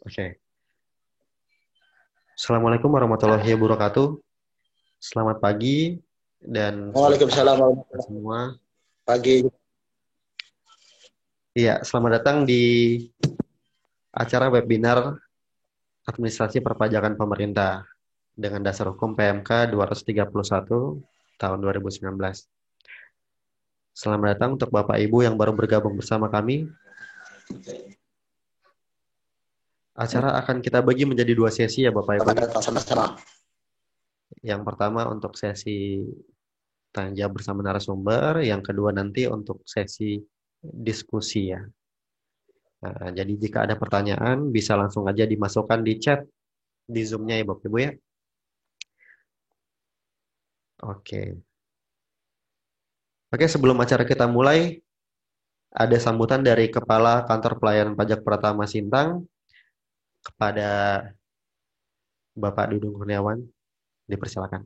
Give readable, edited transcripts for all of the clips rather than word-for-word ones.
Oke. Assalamualaikum warahmatullahi wabarakatuh. Selamat pagi dan selamat Waalaikumsalam pagi warahmatullahi semua. pagi. Iya, selamat datang di acara webinar Administrasi Perpajakan Pemerintah dengan dasar hukum PMK 231 tahun 2019. Selamat datang untuk Bapak Ibu yang baru bergabung bersama kami. Acara akan kita bagi menjadi dua sesi ya Bapak Ibu. Selamat datang sama-sama. Yang pertama untuk sesi tanya jawab bersama narasumber, yang kedua nanti untuk sesi diskusi ya. Nah, jadi jika ada pertanyaan bisa langsung aja dimasukkan di chat di Zoom-nya ya Bapak Ibu ya. Oke. Oke, sebelum acara kita mulai, ada sambutan dari Kepala Kantor Pelayanan Pajak Pratama Sintang kepada Bapak Dudung Kurniawan. Dipersilakan.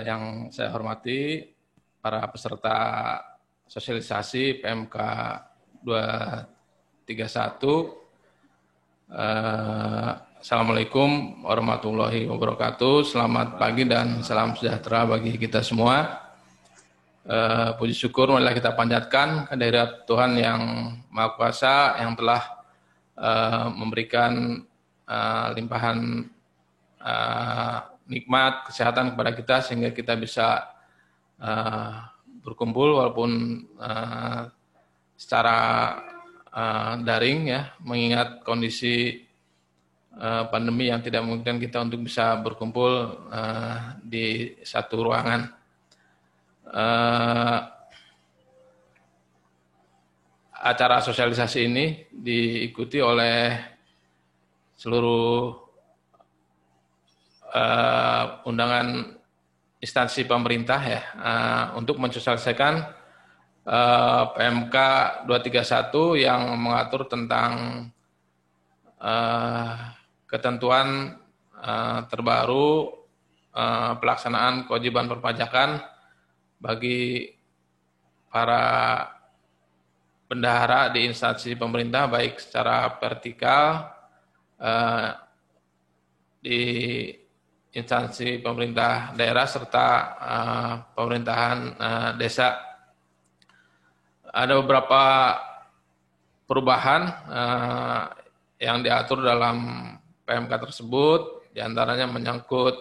Yang saya hormati para peserta sosialisasi PMK 231. Assalamualaikum warahmatullahi wabarakatuh. Selamat pagi dan salam sejahtera bagi kita semua. Puji syukur marilah kita panjatkan kehadirat Tuhan yang Maha Kuasa yang telah memberikan limpahan nikmat kesehatan kepada kita sehingga kita bisa berkumpul walaupun secara daring ya, mengingat kondisi pandemi yang tidak memungkinkan kita untuk bisa berkumpul di satu ruangan. Acara sosialisasi ini diikuti oleh seluruh undangan instansi pemerintah ya untuk mensosialisasikan PMK 231 yang mengatur tentang ketentuan terbaru pelaksanaan kewajiban perpajakan bagi para bendahara di instansi pemerintah baik secara vertikal di instansi pemerintah daerah serta pemerintahan desa. Ada beberapa perubahan yang diatur dalam PMK tersebut, diantaranya menyangkut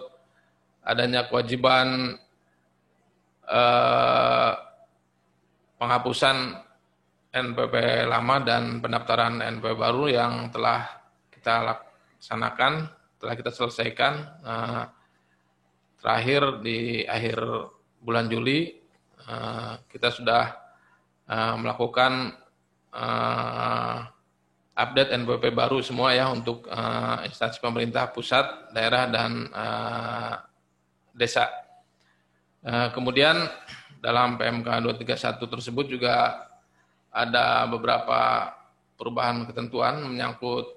adanya kewajiban penghapusan NPP lama dan pendaftaran NPP baru yang telah kita laksanakan, telah kita selesaikan terakhir di akhir bulan Juli. Kita sudah melakukan update NPP baru semua ya untuk instansi pemerintah pusat, daerah, dan desa. Kemudian dalam PMK 231 tersebut juga ada beberapa perubahan ketentuan menyangkut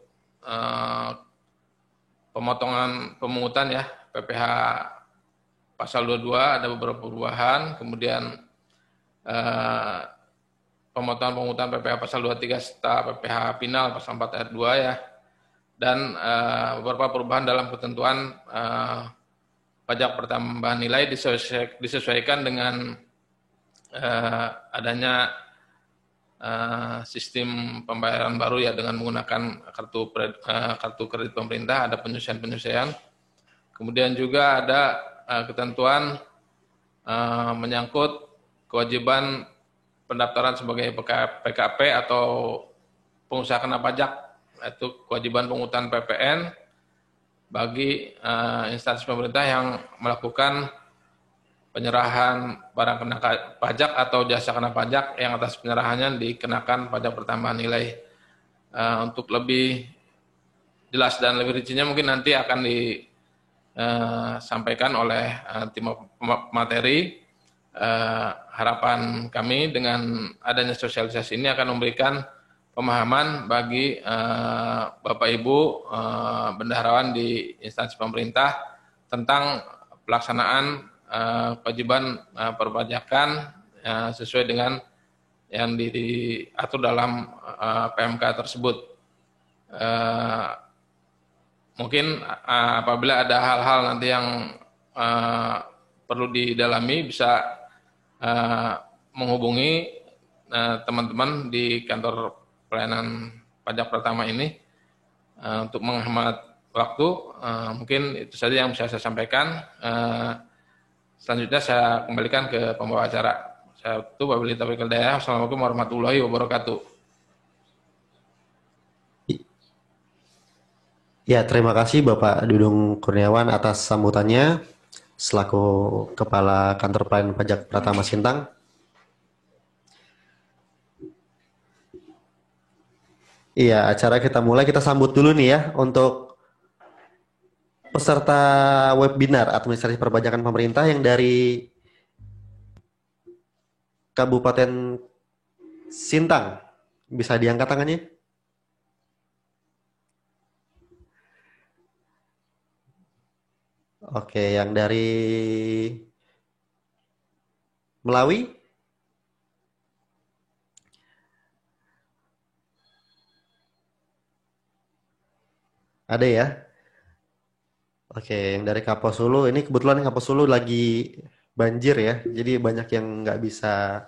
pemotongan pemungutan ya, PPh pasal 22 ada beberapa perubahan, kemudian pemotongan pemungutan PPh pasal 23 serta PPh final pasal 4 ayat 2 ya, dan beberapa perubahan dalam ketentuan pajak pertambahan nilai disesuaikan dengan adanya sistem pembayaran baru ya dengan menggunakan kartu kredit pemerintah, ada penyesuaian-penyesuaian. Kemudian juga ada ketentuan menyangkut kewajiban pendaftaran sebagai PKP atau pengusaha kena pajak, yaitu kewajiban pungutan PPN bagi instansi pemerintah yang melakukan penyerahan barang kena pajak atau jasa kena pajak yang atas penyerahannya dikenakan pajak pertambahan nilai. Untuk lebih jelas dan lebih rincinya mungkin nanti akan disampaikan oleh tim materi. Harapan kami dengan adanya sosialisasi ini akan memberikan pemahaman bagi Bapak Ibu bendaharawan di instansi pemerintah tentang pelaksanaan kewajiban perpajakan sesuai dengan yang diatur dalam PMK tersebut. Mungkin apabila ada hal-hal nanti yang perlu didalami bisa menghubungi teman-teman di kantor pelayanan pajak pertama ini untuk menghemat waktu. Mungkin itu saja yang bisa saya sampaikan. Selanjutnya saya kembalikan ke pembawa acara. Saya tutup wabillahi taufiq wal hidayah. Wassalamualaikum warahmatullahi wabarakatuh. Ya, terima kasih Bapak Dudung Kurniawan atas sambutannya selaku Kepala Kantor Pelayanan Pajak Pratama Sintang. Iya, acara kita mulai. Kita sambut dulu nih ya untuk peserta webinar Administrasi Perpajakan Pemerintah yang dari Kabupaten Sintang. Bisa diangkat tangannya? Oke, yang dari Melawi? Ada ya? Oke, yang dari Kaposulu, ini kebetulan Kaposulu lagi banjir ya, jadi banyak yang nggak bisa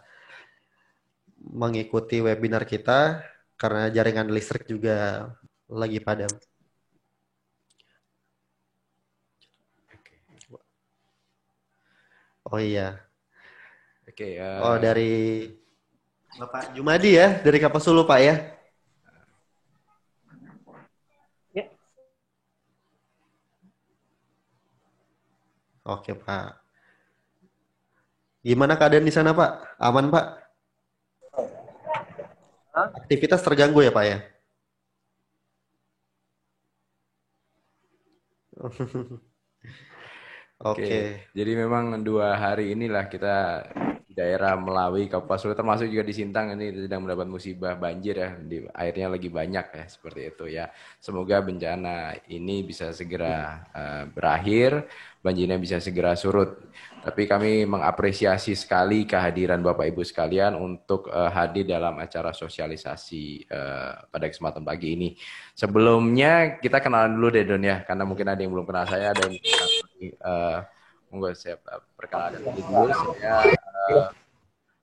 mengikuti webinar kita karena jaringan listrik juga lagi padam. Oh iya. Oke. Oh, dari Bapak Jumadi ya, dari Kaposulu Pak ya. Oke Pak. Gimana keadaan di sana Pak? Aman Pak? Aktivitas terganggu ya Pak ya? Oke. Jadi memang 2 hari inilah kita di daerah Melawi, Kapuasulu, termasuk juga di Sintang ini sedang mendapat musibah banjir ya. Airnya lagi banyak ya, seperti itu ya. Semoga bencana ini bisa segera berakhir, banjirnya bisa segera surut. Tapi kami mengapresiasi sekali kehadiran Bapak Ibu sekalian untuk hadir dalam acara sosialisasi pada kesempatan pagi ini. Sebelumnya kita kenalan dulu deh Don ya, karena mungkin ada yang belum kenal saya, ada yang monggo saya perkenalkan dulu.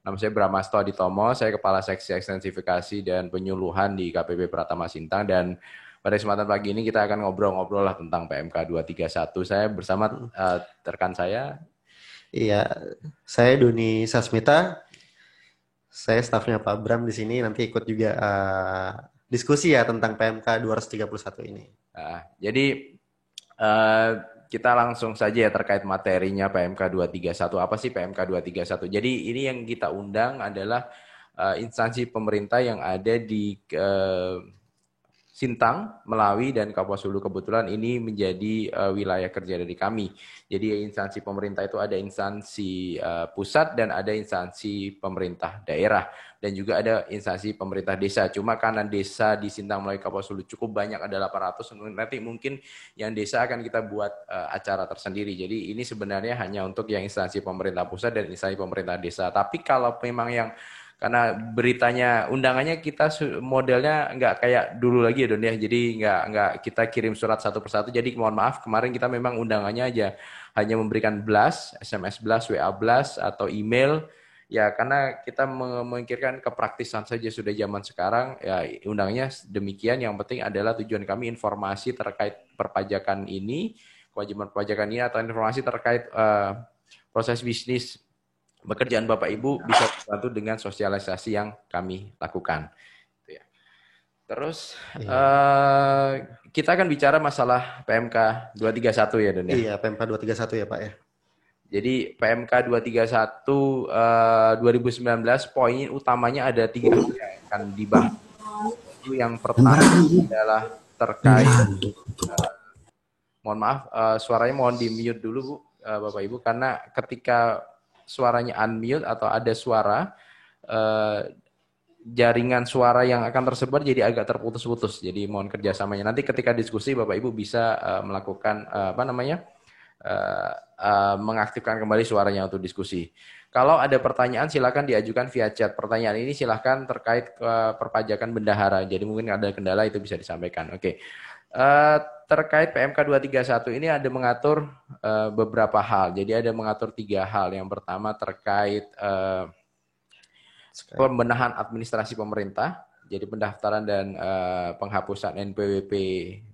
Nama saya Brahmasto Aditomo, saya Kepala Seksi Ekstensifikasi dan Penyuluhan di KPP Pratama Sintang, dan pada kesempatan pagi ini kita akan ngobrol-ngobrol lah tentang PMK 231. Saya bersama rekan saya. Iya, saya Doni Sasmita. Saya stafnya Pak Bram di sini, nanti ikut juga diskusi ya tentang PMK 231 ini. Jadi kita langsung saja ya terkait materinya PMK 231. Apa sih PMK 231? Jadi ini yang kita undang adalah instansi pemerintah yang ada di Sintang, Melawi, dan Kapuasulu. Kebetulan ini menjadi wilayah kerja dari kami. Jadi instansi pemerintah itu ada instansi pusat dan ada instansi pemerintah daerah. Dan juga ada instansi pemerintah desa. Cuma karena desa di Sintang, Melawi, Kapuasulu cukup banyak, ada 800. Nanti mungkin yang desa akan kita buat acara tersendiri. Jadi ini sebenarnya hanya untuk yang instansi pemerintah pusat dan instansi pemerintah desa. Tapi kalau memang yang karena beritanya, undangannya kita modelnya nggak kayak dulu lagi ya Don ya. Jadi nggak kita kirim surat satu persatu. Jadi mohon maaf, kemarin kita memang undangannya aja hanya memberikan blast, SMS blast, WA blast, atau email. Ya karena kita memikirkan kepraktisan saja, sudah zaman sekarang. Ya undangannya demikian. Yang penting adalah tujuan kami informasi terkait perpajakan ini, kewajiban perpajakan ini, atau informasi terkait proses bisnis pekerjaan Bapak Ibu bisa dibantu dengan sosialisasi yang kami lakukan. Terus kita akan bicara masalah PMK 231 ya Don ya? Iya, PMK 231 ya Pak ya. Jadi PMK 231 2019 poin utamanya ada 3 yang akan dibahas. Yang pertama adalah terkait mohon maaf suaranya mohon di mute dulu Bu, Bapak Ibu, karena ketika suaranya unmute atau ada suara jaringan suara yang akan tersebar jadi agak terputus-putus. Jadi mohon kerjasamanya. Nanti ketika diskusi Bapak Ibu bisa melakukan mengaktifkan kembali suaranya untuk diskusi. Kalau ada pertanyaan silakan diajukan via chat. Pertanyaan ini silakan terkait perpajakan bendahara. Jadi mungkin ada kendala itu bisa disampaikan. Oke. Terkait PMK 231 ini ada mengatur beberapa hal. Jadi ada mengatur 3 hal. Yang pertama terkait pembenahan administrasi pemerintah. Jadi pendaftaran dan penghapusan NPWP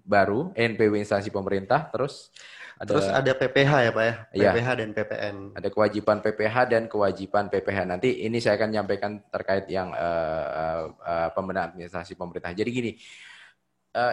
baru, NPW instansi pemerintah. Terus ada PPH ya Pak ya, PPH ya, dan PPN. Ada kewajiban PPH dan kewajiban PPH. Nanti ini saya akan menyampaikan terkait yang pembenahan administrasi pemerintah. Jadi gini,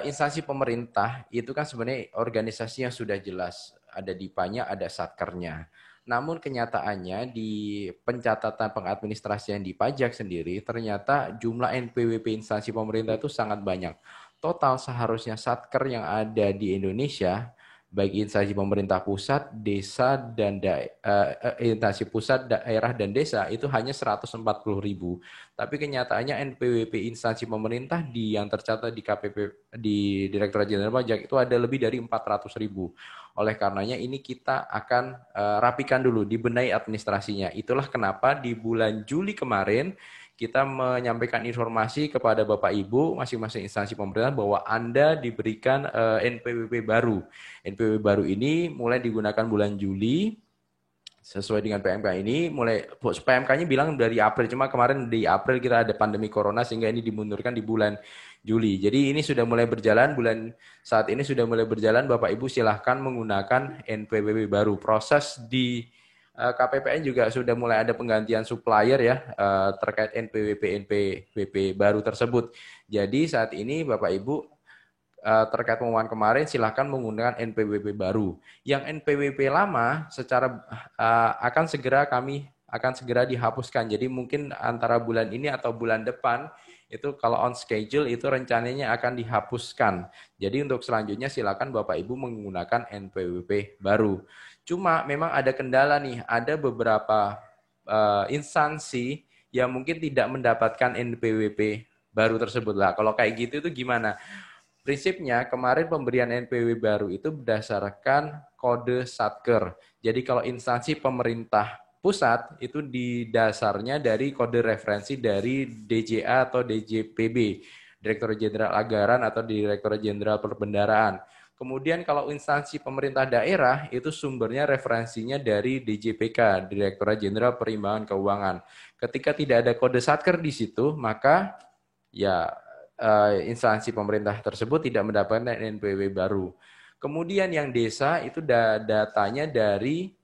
instansi pemerintah itu kan sebenarnya organisasi yang sudah jelas. Ada DIPA-nya, ada Satkernya. Namun kenyataannya di pencatatan pengadministrasian di pajak sendiri, ternyata jumlah NPWP instansi pemerintah itu sangat banyak. Total seharusnya Satker yang ada di Indonesia, baik instansi pemerintah pusat, desa, dan instansi pusat, daerah, dan desa itu hanya 140.000. Tapi kenyataannya NPWP instansi pemerintah yang tercatat di KPP di Direktorat Jenderal Pajak itu ada lebih dari 400.000. Oleh karenanya ini kita akan rapikan dulu, dibenahi administrasinya. Itulah kenapa di bulan Juli kemarin kita menyampaikan informasi kepada Bapak Ibu masing-masing instansi pemerintah bahwa Anda diberikan NPWP baru. NPWP baru ini mulai digunakan bulan Juli sesuai dengan PMK ini. Mulai PMK-nya bilang dari April, cuma kemarin di April kita ada pandemi corona sehingga ini dimundurkan di bulan Juli. Jadi ini sudah mulai berjalan, saat ini sudah mulai berjalan. Bapak Ibu silahkan menggunakan NPWP baru. Proses di KPPN juga sudah mulai ada penggantian supplier ya terkait NPWP baru tersebut. Jadi saat ini Bapak Ibu terkait pengumuman kemarin silahkan menggunakan NPWP baru. Yang NPWP lama secara akan segera dihapuskan. Jadi mungkin antara bulan ini atau bulan depan itu kalau on schedule itu rencananya akan dihapuskan. Jadi untuk selanjutnya silakan Bapak Ibu menggunakan NPWP baru. Cuma memang ada kendala nih, ada beberapa instansi yang mungkin tidak mendapatkan NPWP baru tersebut lah. Kalau kayak gitu itu gimana? Prinsipnya kemarin pemberian NPWP baru itu berdasarkan kode Satker. Jadi kalau instansi pemerintah pusat itu di dasarnya dari kode referensi dari DJA atau DJPB, Direktorat Jenderal Anggaran atau Direktorat Jenderal Perbendaharaan. Kemudian kalau instansi pemerintah daerah itu sumbernya referensinya dari DJPK, Direktorat Jenderal Perimbangan Keuangan. Ketika tidak ada kode Satker di situ, maka ya instansi pemerintah tersebut tidak mendapatkan NPWP baru. Kemudian yang desa itu datanya dari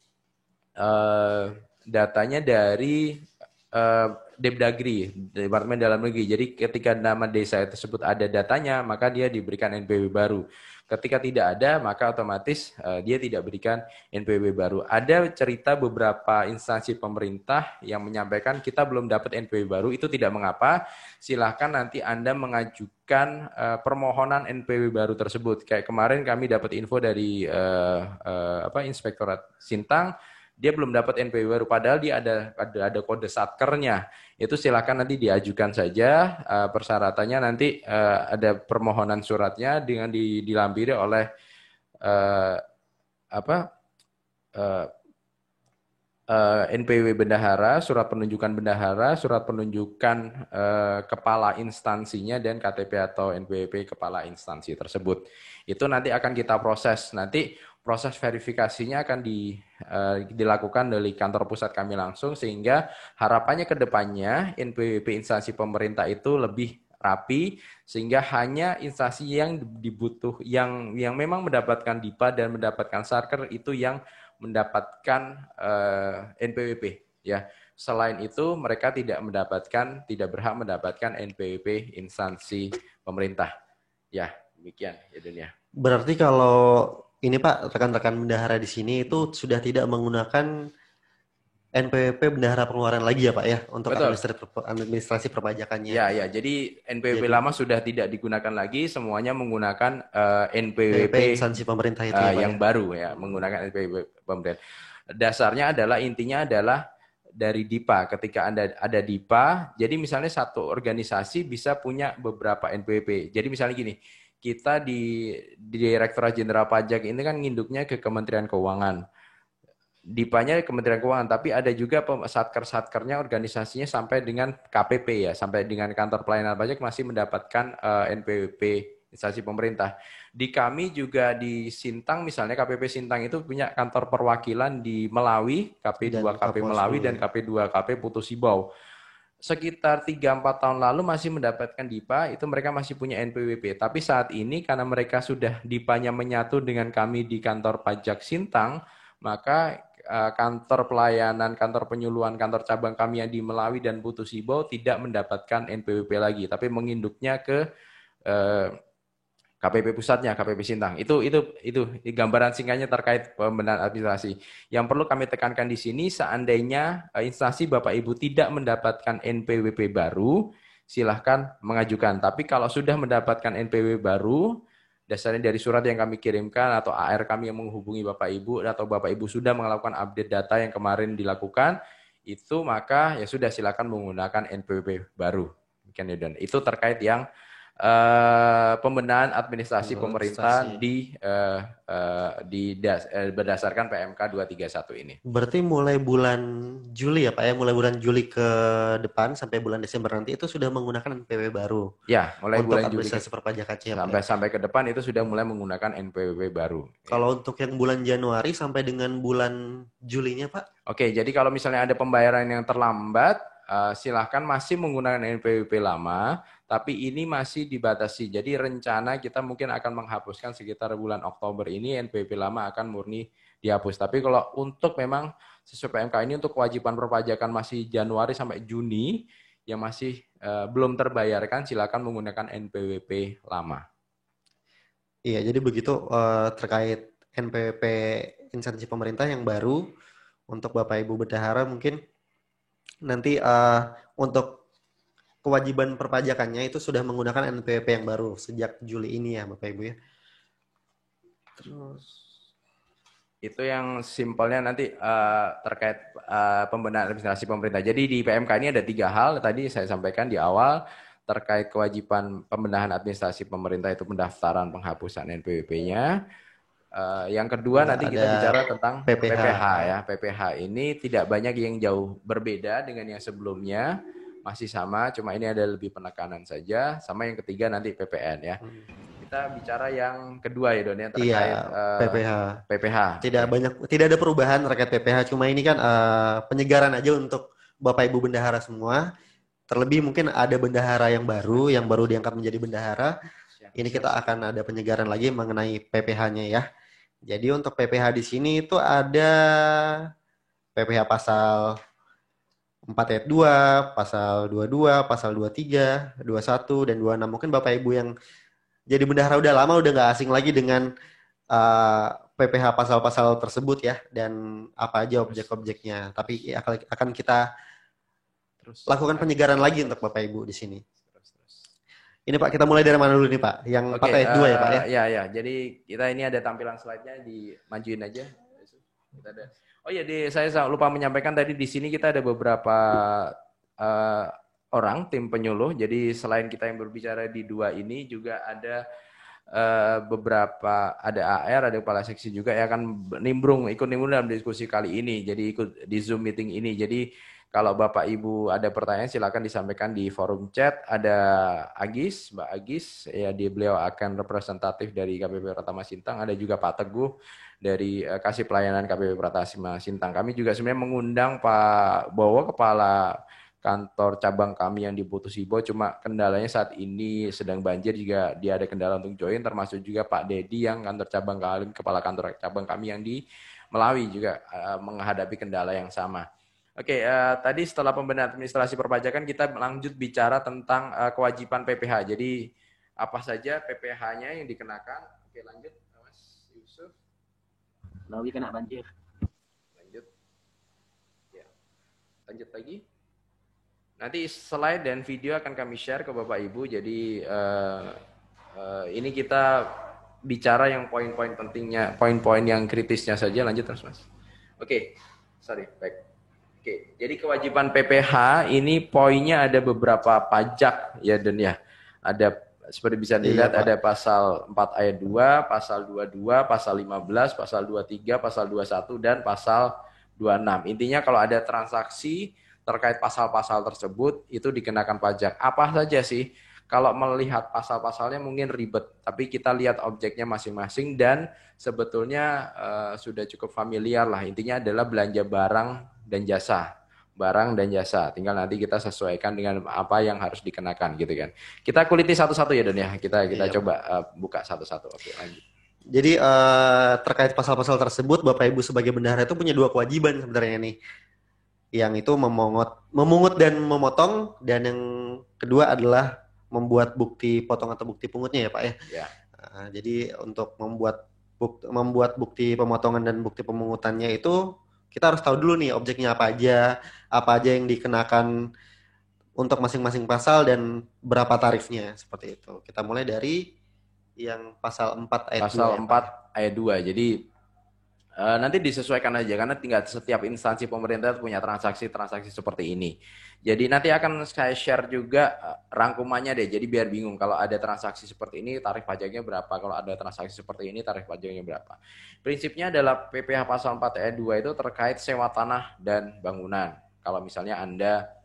Depdagri, Departemen Dalam Negeri. Jadi ketika nama desa tersebut ada datanya, maka dia diberikan NPWP baru. Ketika tidak ada, maka otomatis dia tidak berikan NPWP baru. Ada cerita beberapa instansi pemerintah yang menyampaikan kita belum dapat NPWP baru, itu tidak mengapa. Silahkan nanti Anda mengajukan permohonan NPWP baru tersebut. Kayak kemarin kami dapat info dari Inspektorat Sintang, dia belum dapat NPWP baru, padahal dia ada kode Satkernya. Itu silakan nanti diajukan saja, persyaratannya nanti ada permohonan suratnya dengan dilampiri oleh NPWP bendahara, surat penunjukan bendahara, surat penunjukan kepala instansinya, dan KTP atau NPWP kepala instansi tersebut. Itu nanti akan kita proses. Nanti proses verifikasinya akan dilakukan dari kantor pusat kami langsung, sehingga harapannya ke depannya NPWP instansi pemerintah itu lebih rapi, sehingga hanya instansi yang yang memang mendapatkan DIPA dan mendapatkan Satker itu yang mendapatkan NPWP ya. Selain itu mereka tidak berhak mendapatkan NPWP instansi pemerintah. Ya, demikian ya Dunia. Berarti kalau ini Pak, rekan-rekan bendahara di sini itu sudah tidak menggunakan NPWP bendahara pengeluaran lagi ya Pak ya untuk administrasi perpajakannya. Ya, jadi NPWP lama sudah tidak digunakan lagi, semuanya menggunakan NPWP instansi pemerintah itu yang baru ya, menggunakan NPWP pemerintah. Dasarnya intinya adalah dari DIPA. Ketika ada DIPA, jadi misalnya satu organisasi bisa punya beberapa NPWP. Jadi misalnya gini, kita di Direktorat Jenderal Pajak ini kan nginduknya ke Kementerian Keuangan. Dipanya Kementerian Keuangan, tapi ada juga satker-satkernya organisasinya sampai dengan KPP ya, sampai dengan Kantor Pelayanan Pajak masih mendapatkan NPWP instansi pemerintah. Di kami juga di Sintang misalnya KPP Sintang itu punya kantor perwakilan di Melawi, KP2KP Melawi dan KP2KP Putu Sibau. Sekitar 3-4 tahun lalu masih mendapatkan DIPA, itu mereka masih punya NPWP. Tapi saat ini karena mereka sudah DIPA-nya menyatu dengan kami di kantor pajak Sintang, maka kantor pelayanan, kantor penyuluhan, kantor cabang kami yang di Melawi dan Putu Sibau tidak mendapatkan NPWP lagi, tapi menginduknya ke KPP pusatnya, KPP Sintang. Itu gambaran singkatnya terkait pembenahan administrasi. Yang perlu kami tekankan di sini, seandainya instansi Bapak Ibu tidak mendapatkan NPWP baru, silahkan mengajukan. Tapi kalau sudah mendapatkan NPWP baru, dasarnya dari surat yang kami kirimkan atau AR kami yang menghubungi Bapak Ibu atau Bapak Ibu sudah melakukan update data yang kemarin dilakukan, itu maka ya sudah silakan menggunakan NPWP baru. Dan itu terkait yang pembenahan administrasi pemerintah berdasarkan PMK 231 ini. Berarti mulai bulan Juli ya Pak ya, mulai bulan Juli ke depan sampai bulan Desember nanti itu sudah menggunakan NPWP baru. Ya, mulai untuk bulan Juli administrasi perpajakannya sampai ke depan itu sudah mulai menggunakan NPWP baru. Kalau untuk yang bulan Januari sampai dengan bulan Julinya Pak? Oke, jadi kalau misalnya ada pembayaran yang terlambat, silahkan masih menggunakan NPWP lama, tapi ini masih dibatasi. Jadi rencana kita mungkin akan menghapuskan sekitar bulan Oktober ini, NPWP lama akan murni dihapus. Tapi kalau untuk memang sesuai PMK ini untuk kewajiban perpajakan masih Januari sampai Juni, yang masih belum terbayarkan, silakan menggunakan NPWP lama. Iya, jadi begitu terkait NPWP instansi pemerintah yang baru untuk Bapak Ibu bendahara mungkin nanti untuk kewajiban perpajakannya itu sudah menggunakan NPWP yang baru sejak Juli ini ya Bapak Ibu ya. Terus itu yang simpelnya nanti terkait pembenahan administrasi pemerintah. Jadi di PMK ini ada 3 hal tadi saya sampaikan di awal terkait kewajiban pembenahan administrasi pemerintah itu pendaftaran penghapusan NPWP-nya. Yang kedua nanti kita bicara tentang PPH ya. PPH ini tidak banyak yang jauh berbeda dengan yang sebelumnya, masih sama, cuma ini ada lebih penekanan saja. Sama yang ketiga nanti PPN ya. Kita bicara yang kedua ya Don ya terkait PPH. Tidak ada perubahan terkait PPH, cuma ini kan penyegaran aja untuk Bapak Ibu bendahara semua. Terlebih mungkin ada bendahara yang baru diangkat menjadi bendahara. Ini kita akan ada penyegaran lagi mengenai PPH-nya ya. Jadi untuk PPH di sini itu ada PPH pasal 4 ayat 2, pasal 22, pasal 23, 21, dan 26. Mungkin Bapak Ibu yang jadi bendahara udah lama udah nggak asing lagi dengan PPH pasal-pasal tersebut ya. Dan apa aja objek-objeknya. Tapi akan kita lakukan penyegaran lagi untuk Bapak Ibu di sini. Ini Pak, kita mulai dari mana dulu nih Pak? Yang 4 ayat 2 ya Pak ya? Ya. Jadi kita ini ada tampilan slide-nya, dimajuin aja. Kita ada. Oh iya, saya lupa menyampaikan tadi di sini kita ada beberapa orang tim penyuluh. Jadi selain kita yang berbicara di 2 ini juga ada beberapa, ada AR, ada kepala seksi juga yang akan ikut nimbrung dalam diskusi kali ini. Jadi ikut di Zoom meeting ini. Jadi kalau Bapak Ibu ada pertanyaan silakan disampaikan di forum chat. Ada Agis, Mbak Agis, ya beliau akan representatif dari KPP Pratama Sintang. Ada juga Pak Teguh dari Kasih Pelayanan KPP Pratama Sintang. Kami juga sebenarnya mengundang Pak Bowo, kepala kantor cabang kami yang di Putu Sibau. Cuma kendalanya saat ini sedang banjir, juga dia ada kendala untuk join. Termasuk juga Pak Dedi yang kepala kantor cabang kami yang di Melawi juga menghadapi kendala yang sama. Oke, tadi setelah pembenahan administrasi perpajakan kita lanjut bicara tentang kewajiban PPH. Jadi apa saja PPH-nya yang dikenakan? Oke, lanjut Mas Yusuf. Melawi kena banjir. Lanjut. Ya. Lanjut lagi. Nanti slide dan video akan kami share ke Bapak Ibu. Jadi ini kita bicara yang poin-poin pentingnya, poin-poin yang kritisnya saja. Lanjut terus Mas. Oke, baik. Oke, jadi kewajiban PPH ini poinnya ada beberapa pajak ya Dan ya. Ada seperti bisa dilihat ada pasal 4 ayat 2, pasal 22, pasal 15, pasal 23, pasal 21 dan pasal 26. Intinya kalau ada transaksi terkait pasal-pasal tersebut itu dikenakan pajak. Apa saja sih? Kalau melihat pasal-pasalnya mungkin ribet, tapi kita lihat objeknya masing-masing dan sebetulnya sudah cukup familiar lah. Intinya adalah belanja barang dan jasa. Barang dan jasa, tinggal nanti kita sesuaikan dengan apa yang harus dikenakan gitu kan. Kita kuliti satu-satu ya Don ya, kita coba buka satu-satu. Oke, lanjut. Jadi terkait pasal-pasal tersebut, Bapak Ibu sebagai bendahara itu punya dua kewajiban sebenarnya nih. Yang itu memungut dan memotong, dan yang kedua adalah membuat bukti potong atau bukti pungutnya ya Pak ya. Ya. Jadi untuk membuat bukti pemotongan dan bukti pemungutannya itu kita harus tahu dulu nih objeknya apa aja yang dikenakan untuk masing-masing pasal dan berapa tarifnya, seperti itu. Kita mulai dari yang pasal 4 ayat 2. Pasal 4 ayat 2. Jadi nanti disesuaikan aja karena tinggal setiap instansi pemerintah punya transaksi seperti ini. Jadi nanti akan saya share juga rangkumannya deh. Jadi biar bingung kalau ada transaksi seperti ini tarif pajaknya berapa, kalau ada transaksi seperti ini tarif pajaknya berapa. Prinsipnya adalah PPh pasal 4 ayat 2 itu terkait sewa tanah dan bangunan. Kalau misalnya Anda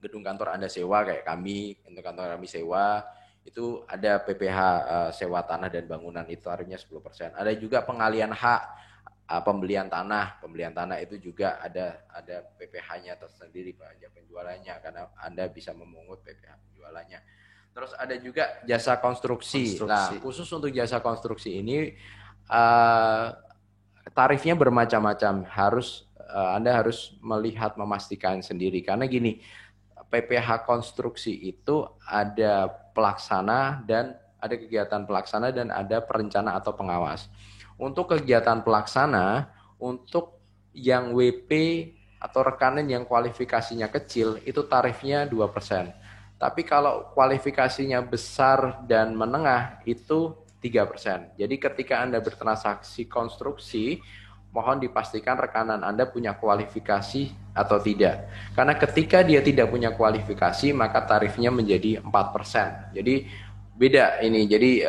gedung kantor Anda sewa kayak kami, untuk kantor kami sewa, itu ada PPh sewa tanah dan bangunan, itu tarifnya 10%. Ada juga pengalian hak pembelian tanah itu juga ada PPh-nya tersendiri pajak penjualannya karena Anda bisa memungut PPh penjualannya. Terus ada juga jasa konstruksi. Nah, khusus untuk jasa konstruksi ini tarifnya bermacam-macam. Anda harus melihat memastikan sendiri karena gini, PPh konstruksi itu ada pelaksana dan ada kegiatan pelaksana dan ada perencana atau pengawas. Untuk kegiatan pelaksana, untuk yang WP atau rekanan yang kualifikasinya kecil itu tarifnya 2%. Tapi kalau kualifikasinya besar dan menengah itu 3%. Jadi ketika Anda bertransaksi konstruksi, mohon dipastikan rekanan Anda punya kualifikasi atau tidak. Karena ketika dia tidak punya kualifikasi, maka tarifnya menjadi 4%. Jadi beda ini. Jadi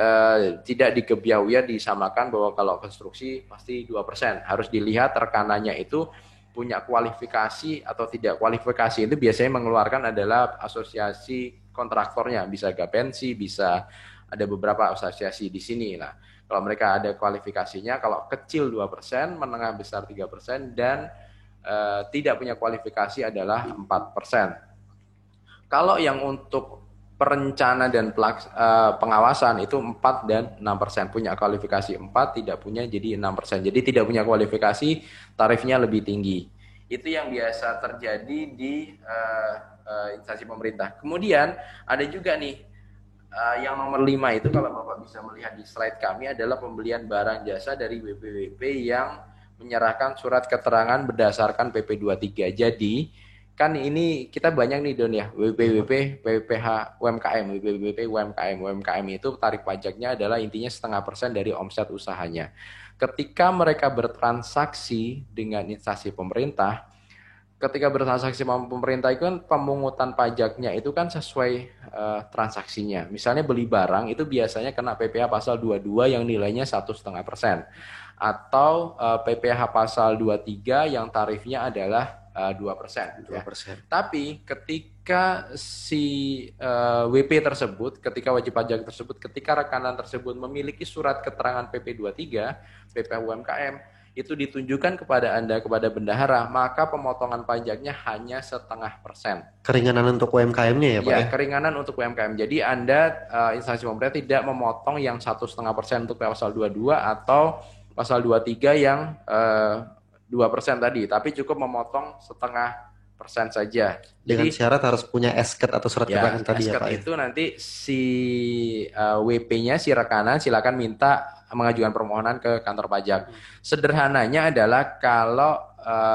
tidak dikebiauan disamakan bahwa kalau konstruksi pasti 2%. Harus dilihat rekanannya itu punya kualifikasi atau tidak. Kualifikasi itu biasanya mengeluarkan adalah asosiasi kontraktornya. Bisa Gapensi, bisa ada beberapa asosiasi di sini. Nah, kalau mereka ada kualifikasinya, kalau kecil 2%, menengah besar 3%, dan tidak punya kualifikasi adalah 4%. Kalau yang untuk perencana dan pengawasan itu 4 dan 6%. Punya kualifikasi 4, tidak punya jadi 6%. Jadi tidak punya kualifikasi, tarifnya lebih tinggi. Itu yang biasa terjadi di instansi pemerintah. Kemudian ada juga nih, yang nomor 5 itu kalau Bapak bisa melihat di slide kami adalah pembelian barang jasa dari WPWP yang menyerahkan surat keterangan berdasarkan PP 23. Jadi kan ini kita banyak nih Don ya, WPWP, PPh UMKM, WPWP UMKM itu tarif pajaknya adalah intinya 0,5% dari omset usahanya. Ketika mereka bertransaksi dengan instansi pemerintah, ketika bertransaksi sama pemerintah itu kan pemungutan pajaknya itu kan sesuai transaksinya. Misalnya beli barang itu biasanya kena PPh pasal 22 yang nilainya 1,5%. Atau PPh pasal 23 yang tarifnya adalah 2%. 2%. Ya. Tapi ketika si WP tersebut, ketika wajib pajak tersebut, ketika rekanan tersebut memiliki surat keterangan PP 23, PPh UMKM, itu ditunjukkan kepada Anda, kepada bendahara, maka pemotongan pajaknya hanya 0,5%. Keringanan untuk UMKM-nya ya Pak? Ya, keringanan untuk UMKM. Jadi Anda, instansi pemerintah tidak memotong yang 1,5% untuk pasal 22 atau pasal 23 yang 2% tadi, tapi cukup memotong 0,5% saja. Dengan jadi, syarat harus punya esket atau surat keterangan tadi ya Pak? Itu nanti si WP-nya, si rekanan silakan minta mengajukan permohonan ke kantor pajak. Sederhananya adalah kalau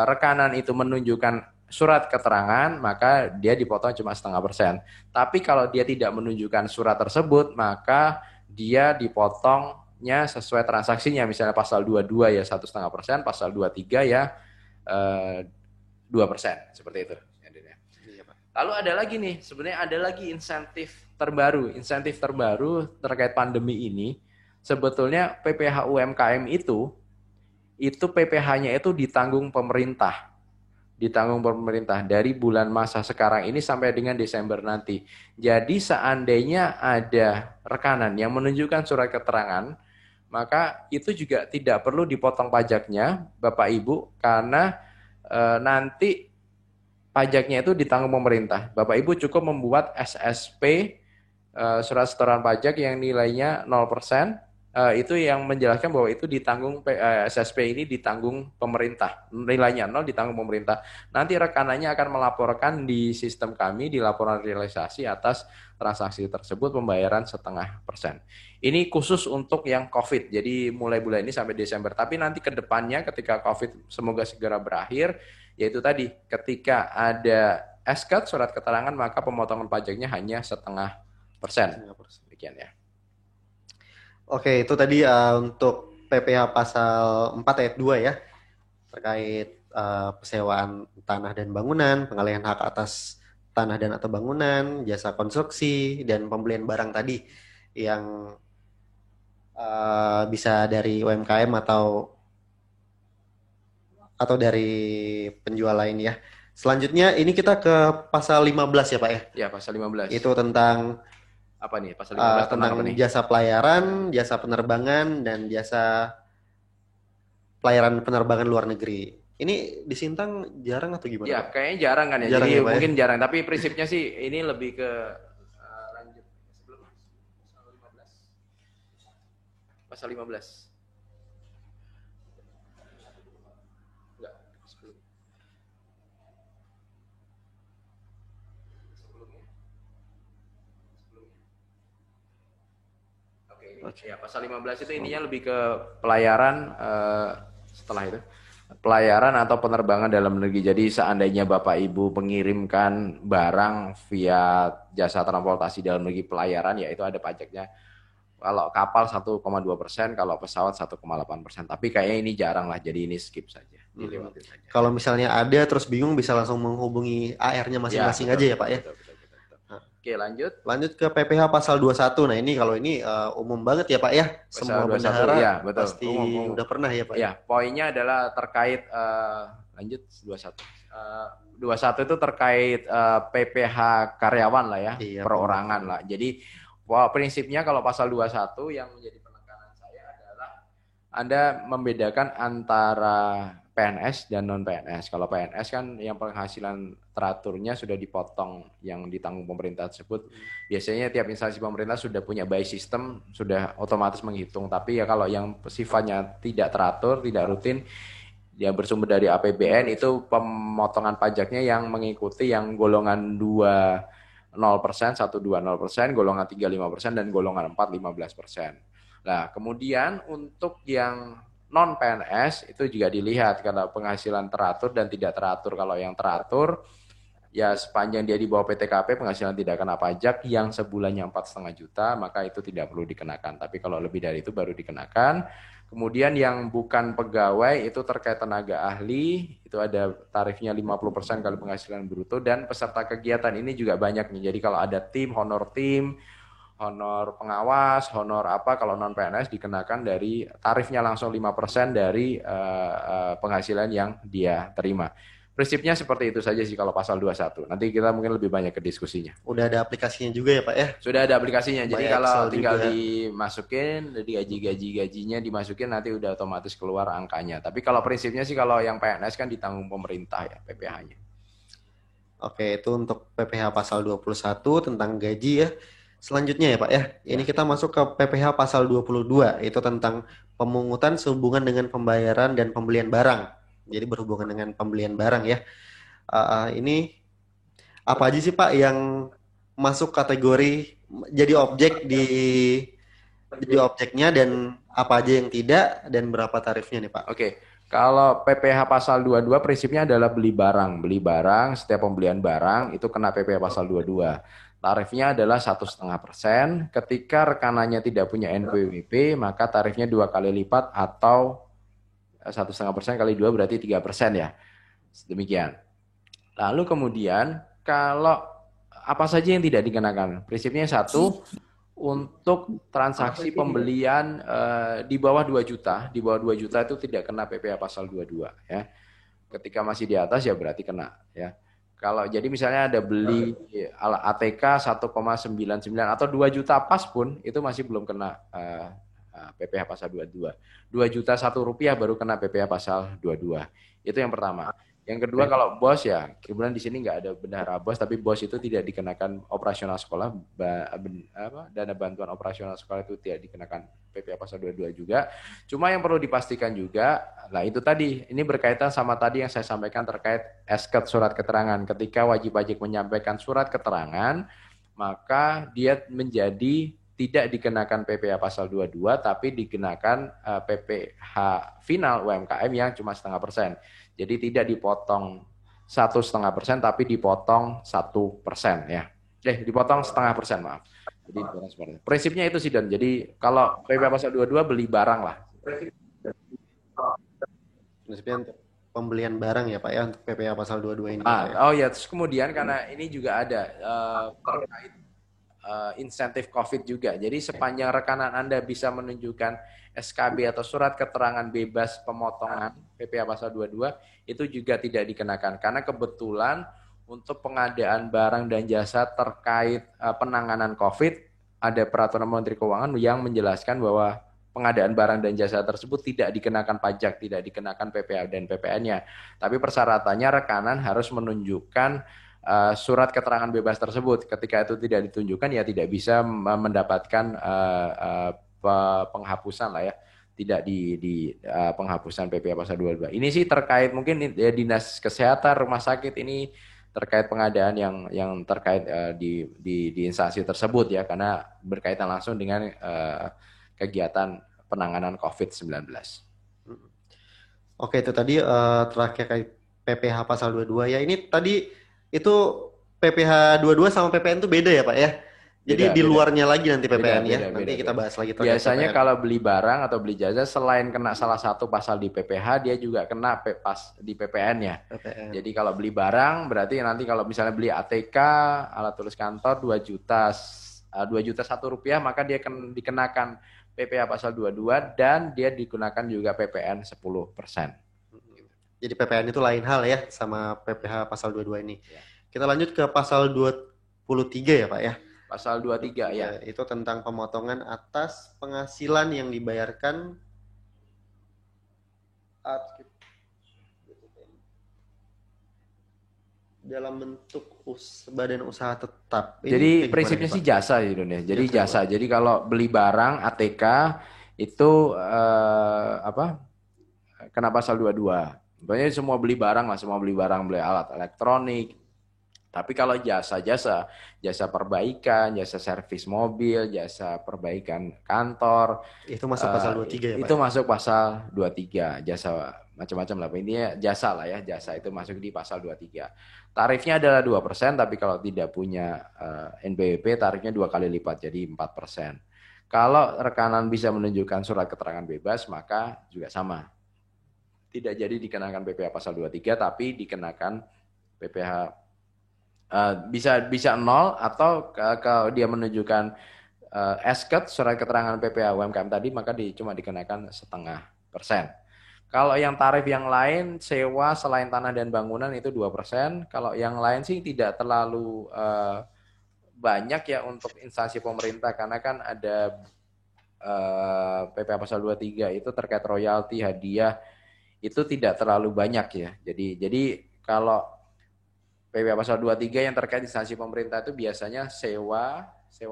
rekanan itu menunjukkan surat keterangan, maka dia dipotong cuma 0,5%. Tapi kalau dia tidak menunjukkan surat tersebut, maka dia dipotongnya sesuai transaksinya. Misalnya pasal 22 ya 1,5%, pasal 23 ya 2%. Seperti itu. Lalu ada lagi nih, sebenarnya ada lagi insentif terbaru, insentif terbaru terkait pandemi ini, sebetulnya PPh UMKM itu PPh-nya itu ditanggung pemerintah. Ditanggung pemerintah dari bulan masa sekarang ini sampai dengan Desember nanti. Jadi seandainya ada rekanan yang menunjukkan surat keterangan, maka itu juga tidak perlu dipotong pajaknya, Bapak Ibu, karena nanti pajaknya itu ditanggung pemerintah. Bapak Ibu cukup membuat SSP, surat setoran pajak yang nilainya 0%, itu yang menjelaskan bahwa itu ditanggung, SSP ini ditanggung pemerintah, nilainya 0 ditanggung pemerintah. Nanti rekanannya akan melaporkan di sistem kami, di laporan realisasi atas transaksi tersebut pembayaran 0,5%. Ini khusus untuk yang COVID, jadi mulai bulan ini sampai Desember. Tapi nanti ke depannya ketika COVID semoga segera berakhir, yaitu tadi ketika ada SK surat keterangan maka pemotongan pajaknya hanya 0,5%. Demikian ya. Oke, itu tadi untuk PPh pasal 4 ayat 2 ya, terkait persewaan tanah dan bangunan, pengalihan hak atas tanah dan atau bangunan, jasa konstruksi, dan pembelian barang tadi yang bisa dari UMKM atau dari penjual lain ya. Selanjutnya ini kita ke pasal 15 ya Pak ya? Ya, pasal 15. Itu tentang apa nih? Pasal 15 tentang apa nih? Jasa pelayaran, jasa penerbangan, dan jasa pelayaran penerbangan luar negeri. Ini di Sintang jarang atau gimana? Ya, Pak? kayaknya jarang kan ya. Jarang Jadi ya, Pak, mungkin ya? jarang. Tapi prinsipnya sih ini lebih ke lanjut sebelum pasal 15. Pasal 15. Enggak, sebelum. Ya, pasal 15 itu intinya lebih ke pelayaran setelah itu. Pelayaran atau penerbangan dalam negeri. Jadi seandainya Bapak Ibu mengirimkan barang via jasa transportasi dalam negeri pelayaran, ya itu ada pajaknya. Kalau kapal 1,2%, kalau pesawat 1,8%. Tapi kayaknya ini jarang lah, jadi ini skip saja. Dilewati saja. Kalau misalnya ada terus bingung bisa langsung menghubungi AR-nya masing-masing aja ya Pak ya. Betul. Oke, lanjut. Lanjut ke PPh pasal 21. Nah, ini kalau ini umum banget ya Pak ya. Semua bendahara ya, betul. pasti umum. udah pernah ya Pak. Ya, poinnya adalah terkait lanjut 21. 21 itu terkait PPh karyawan lah ya, Iya, perorangan lah. Jadi prinsipnya kalau pasal 21 yang menjadi penekanan saya adalah Anda membedakan antara PNS dan non-PNS. Kalau PNS kan yang penghasilan teraturnya sudah dipotong yang ditanggung pemerintah tersebut. Biasanya tiap instansi pemerintah sudah punya by system, sudah otomatis menghitung. Tapi ya kalau yang sifatnya tidak teratur, tidak rutin, yang bersumber dari APBN itu pemotongan pajaknya yang mengikuti yang golongan 2 0%, 1, 2 0%, golongan 3 5%, dan golongan 4 15%. Nah, kemudian untuk yang non PNS itu juga dilihat kalau penghasilan teratur dan tidak teratur. Kalau yang teratur ya sepanjang dia di bawah PTKP penghasilan tidak kena pajak, yang sebulannya 4,5 juta maka itu tidak perlu dikenakan. Tapi kalau lebih dari itu baru dikenakan. Kemudian yang bukan pegawai itu terkait tenaga ahli itu ada tarifnya 50% kali penghasilan bruto, dan peserta kegiatan ini juga banyak nih. Jadi kalau ada tim, honor pengawas, honor apa, kalau non PNS dikenakan dari tarifnya langsung 5% dari penghasilan yang dia terima. Prinsipnya seperti itu saja sih kalau pasal 21. Nanti kita mungkin lebih banyak ke diskusinya. Udah ada aplikasinya juga ya Pak ya? Sudah ada aplikasinya. Jadi kalau tinggal juga dimasukin, jadi gaji-gajinya dimasukin nanti udah otomatis keluar angkanya. Tapi kalau prinsipnya sih kalau yang PNS kan ditanggung pemerintah ya PPh-nya. Oke, itu untuk PPh pasal 21 tentang gaji ya. Selanjutnya ya Pak ya, ini kita masuk ke PPh pasal 22, itu tentang pemungutan sehubungan dengan pembayaran dan pembelian barang. Jadi berhubungan dengan pembelian barang ya. Ini apa aja sih Pak yang masuk kategori jadi objeknya, dan apa aja yang tidak, dan berapa tarifnya nih Pak? Oke. Kalau PPh pasal 22 prinsipnya adalah beli barang, setiap pembelian barang itu kena PPh pasal 22. Tarifnya adalah 1,5%. Ketika rekanannya tidak punya NPWP, maka tarifnya 2 kali lipat atau 1,5% kali 2 berarti 3% ya. Demikian. Lalu kemudian kalau apa saja yang tidak dikenakan? Prinsipnya satu, untuk transaksi pembelian di bawah 2 juta, di bawah 2 juta itu tidak kena PPh pasal 22 ya. Ketika masih di atas ya berarti kena ya. Kalau jadi misalnya ada beli ATK 1,99 atau 2 juta pas pun itu masih belum kena PPh pasal 22. 2 juta Rp1 baru kena PPh pasal 22. Itu yang pertama. Yang kedua kalau bos ya, kebetulan di sini nggak ada bendahara bos, tapi bos itu tidak dikenakan operasional sekolah, dana bantuan operasional sekolah itu tidak dikenakan PPh pasal 22 juga. Cuma yang perlu dipastikan juga, nah itu tadi, ini berkaitan sama tadi yang saya sampaikan terkait SKET surat keterangan. Ketika wajib pajak menyampaikan surat keterangan, maka dia menjadi tidak dikenakan PPh pasal 22, tapi dikenakan PPh final UMKM yang cuma 0,5%. Jadi tidak dipotong 1,5%, tapi dipotong 1% ya. Dipotong 0,5%, maaf. Jadi prinsipnya itu sih, dan jadi kalau PPh pasal 22 beli barang lah. Prinsipnya untuk pembelian barang ya Pak ya, untuk PPh pasal 22 ini. Oh ya, terus kemudian karena ini juga ada terkait insentif COVID juga. Jadi sepanjang rekanan Anda bisa menunjukkan SKB atau surat keterangan bebas pemotongan PPh pasal 22 itu juga tidak dikenakan. Karena kebetulan untuk pengadaan barang dan jasa terkait penanganan COVID ada peraturan Menteri Keuangan yang menjelaskan bahwa pengadaan barang dan jasa tersebut tidak dikenakan pajak, tidak dikenakan PPh dan PPN-nya. Tapi persyaratannya rekanan harus menunjukkan surat keterangan bebas tersebut. Ketika itu tidak ditunjukkan ya tidak bisa mendapatkan penghapusan lah ya, tidak di penghapusan PPh pasal 22. Ini sih terkait mungkin ya dinas kesehatan, rumah sakit ini terkait pengadaan yang terkait di instansi tersebut ya, karena berkaitan langsung dengan kegiatan penanganan COVID-19. Oke, itu tadi terakhir PPh pasal 22 ya. Ini tadi itu PPh 22 sama PPN itu beda ya Pak ya? Jadi di luarnya lagi nanti PPN ya. Nanti kita bahas lagi. Biasanya kalau beli barang atau beli jasa selain kena salah satu pasal di PPh, dia juga kena pas di PPN-nya. Jadi kalau beli barang berarti nanti kalau misalnya beli ATK, alat tulis kantor 2 juta Rp1, maka dia akan dikenakan PPh pasal 22 dan dia digunakan juga PPN 10%. Jadi PPN itu lain hal ya sama PPh pasal 22 ini. Ya. Kita lanjut ke pasal 23 ya Pak ya. Pasal 23 ya. Itu tentang pemotongan atas penghasilan yang dibayarkan dalam bentuk badan usaha tetap. Jadi prinsipnya sih jasa ya Don ya. Jadi jasa. Jadi kalau beli barang ATK itu kena pasal 22. Sebenarnya semua beli barang lah, semua beli barang, beli alat elektronik. Tapi kalau jasa perbaikan, jasa servis mobil, jasa perbaikan kantor, itu masuk pasal 23 ya Pak? Itu masuk pasal 23, jasa macam-macam lah. Intinya jasa lah ya, jasa itu masuk di pasal 23. Tarifnya adalah 2%, tapi kalau tidak punya NBWP tarifnya 2 kali lipat, jadi 4%. Kalau rekanan bisa menunjukkan surat keterangan bebas, maka juga sama. Tidak jadi dikenakan PPh pasal 23, tapi dikenakan PPh bisa 0 atau kalau dia menunjukkan SKET surat keterangan PPh UMKM tadi, maka cuma dikenakan 0,5%. Kalau yang tarif yang lain sewa selain tanah dan bangunan itu 2%. Kalau yang lain sih tidak terlalu banyak ya untuk instansi pemerintah, karena kan ada PPh pasal 23 itu terkait royalti, hadiah, itu tidak terlalu banyak ya. Jadi kalau PPh pasal 23 yang terkait instansi pemerintah itu biasanya sewa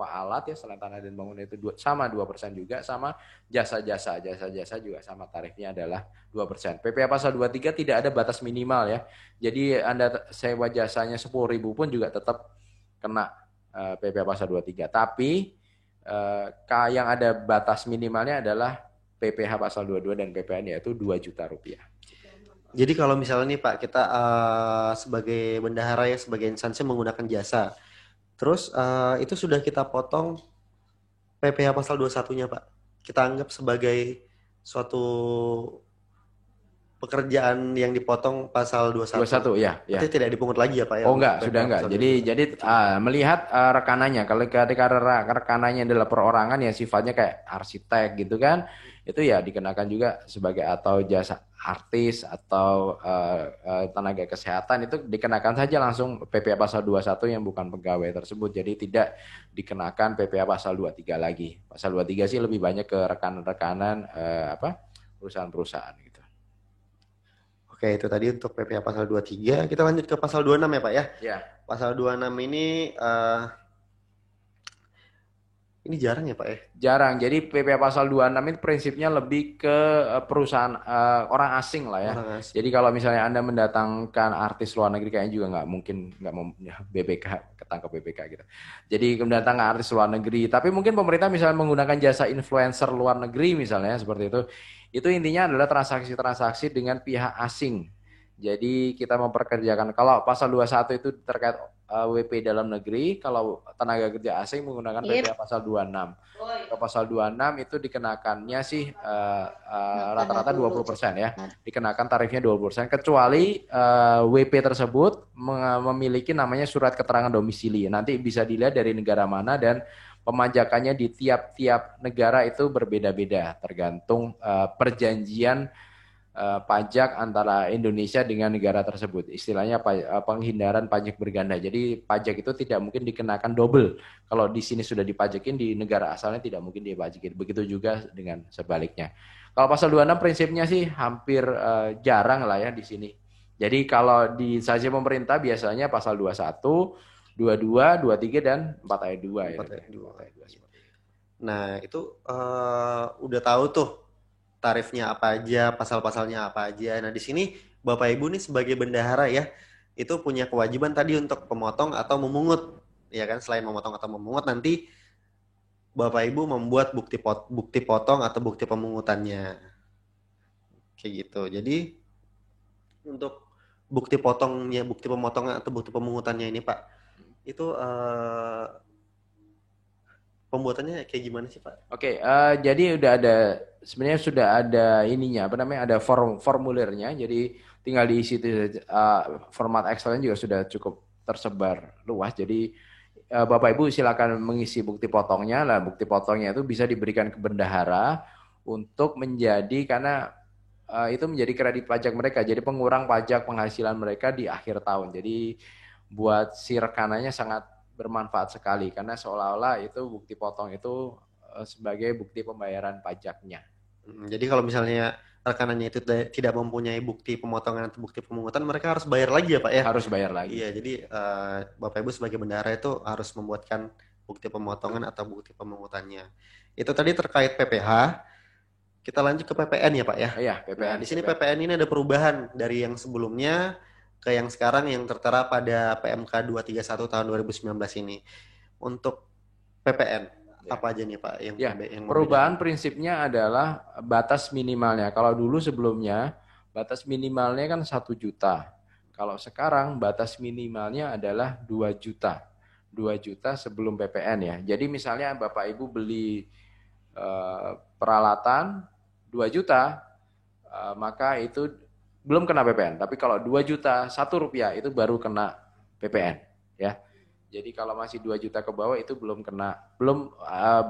alat ya selain tanah dan bangunan itu sama 2% juga, sama jasa-jasa juga sama, tarifnya adalah 2%. PPh pasal 23 tidak ada batas minimal ya. Jadi Anda sewa jasanya 10.000 pun juga tetap kena PPh pasal 23. Tapi yang ada batas minimalnya adalah PPh pasal 22 dan PPN, yaitu Rp2 juta. Jadi kalau misalnya nih Pak, kita sebagai bendahara ya, sebagai instansi menggunakan jasa, terus itu sudah kita potong PPh pasal 21-nya Pak. Kita anggap sebagai suatu pekerjaan yang dipotong pasal 21. 21 ya, ya. Berarti tidak dipungut lagi ya Pak ya? Oh enggak, untuk sudah PPh enggak. pasal Jadi melihat rekanannya, kalau ketika rekanannya adalah perorangan yang sifatnya kayak arsitek gitu kan, itu ya dikenakan juga sebagai atau jasa artis atau tenaga kesehatan itu dikenakan saja langsung PPh pasal 21 yang bukan pegawai tersebut. Jadi tidak dikenakan PPh pasal 23 lagi. Pasal 23 sih lebih banyak ke rekan-rekanan perusahaan-perusahaan gitu. Oke, itu tadi untuk PPh pasal 23. Kita lanjut ke pasal 26 ya Pak ya? Ya. Pasal 26 ini jarang ya Pak ya? Jarang. Jadi PPh pasal 26 itu prinsipnya lebih ke perusahaan orang asing lah ya. Orang asing. Jadi kalau misalnya Anda mendatangkan artis luar negeri kayaknya juga nggak mungkin nggak mau BPK ketangkep BPK gitu. Jadi mendatangkan artis luar negeri. Tapi mungkin pemerintah misalnya menggunakan jasa influencer luar negeri misalnya seperti itu. Itu intinya adalah transaksi-transaksi dengan pihak asing. Jadi kita memperkerjakan, kalau pasal 21 itu terkait WP dalam negeri, kalau tenaga kerja asing menggunakan PPh pasal 26. Kalau pasal 26 itu dikenakannya sih rata-rata 20% ya. Dikenakan tarifnya 20%, kecuali WP tersebut memiliki namanya surat keterangan domisili. Nanti bisa dilihat dari negara mana dan pemajakannya di tiap-tiap negara itu berbeda-beda, tergantung perjanjian pajak antara Indonesia dengan negara tersebut. Istilahnya penghindaran pajak berganda. Jadi pajak itu tidak mungkin dikenakan double. Kalau di sini sudah dipajakin, di negara asalnya tidak mungkin dipajakin. Begitu juga dengan sebaliknya. Kalau pasal 26 prinsipnya sih hampir jarang lah ya di sini. Jadi kalau di instansi pemerintah biasanya pasal 21, 22, 23 dan 4 ayat 2 ya. 4 ayat 2. Nah, itu udah tahu tuh tarifnya apa aja, pasal-pasalnya apa aja. Nah, di sini Bapak Ibu nih sebagai bendahara ya, itu punya kewajiban tadi untuk pemotong atau memungut. Ya kan, selain memotong atau memungut, nanti Bapak Ibu membuat bukti potong atau bukti pemungutannya. Kayak gitu. Jadi untuk bukti potongnya, bukti pemotongan atau bukti pemungutannya ini Pak, itu pembuatannya kayak gimana sih Pak? Oke, jadi sebenarnya sudah ada ininya, apa namanya, ada formulirnya. Jadi tinggal diisi format Excel-nya juga sudah cukup tersebar luas. Jadi Bapak Ibu silakan mengisi bukti potongnya. Lah bukti potongnya itu bisa diberikan ke bendahara untuk menjadi, karena itu menjadi kredit pajak mereka. Jadi pengurang pajak penghasilan mereka di akhir tahun. Jadi buat si rekanannya sangat bermanfaat sekali, karena seolah-olah itu bukti potong itu sebagai bukti pembayaran pajaknya. Jadi kalau misalnya rekanannya itu tidak mempunyai bukti pemotongan atau bukti pemungutan, mereka harus bayar lagi ya Pak ya? Harus bayar lagi. Iya, jadi Bapak Ibu sebagai bendahara itu harus membuatkan bukti pemotongan atau bukti pemungutannya. Itu tadi terkait PPh. Kita lanjut ke PPN ya Pak ya? Iya, PPN. Nah, di sini PPN ini ada perubahan dari yang sebelumnya ke yang sekarang yang tertera pada PMK 231 tahun 2019 ini. Untuk PPN, apa aja nih Pak yang perubahan prinsipnya adalah batas minimalnya. Kalau dulu sebelumnya batas minimalnya kan 1 juta. Kalau sekarang batas minimalnya adalah 2 juta. 2 juta sebelum PPN ya. Jadi misalnya Bapak Ibu beli peralatan 2 juta, maka itu belum kena PPN, tapi kalau 2 juta 1 rupiah itu baru kena PPN ya. Jadi kalau masih 2 juta ke bawah itu belum kena,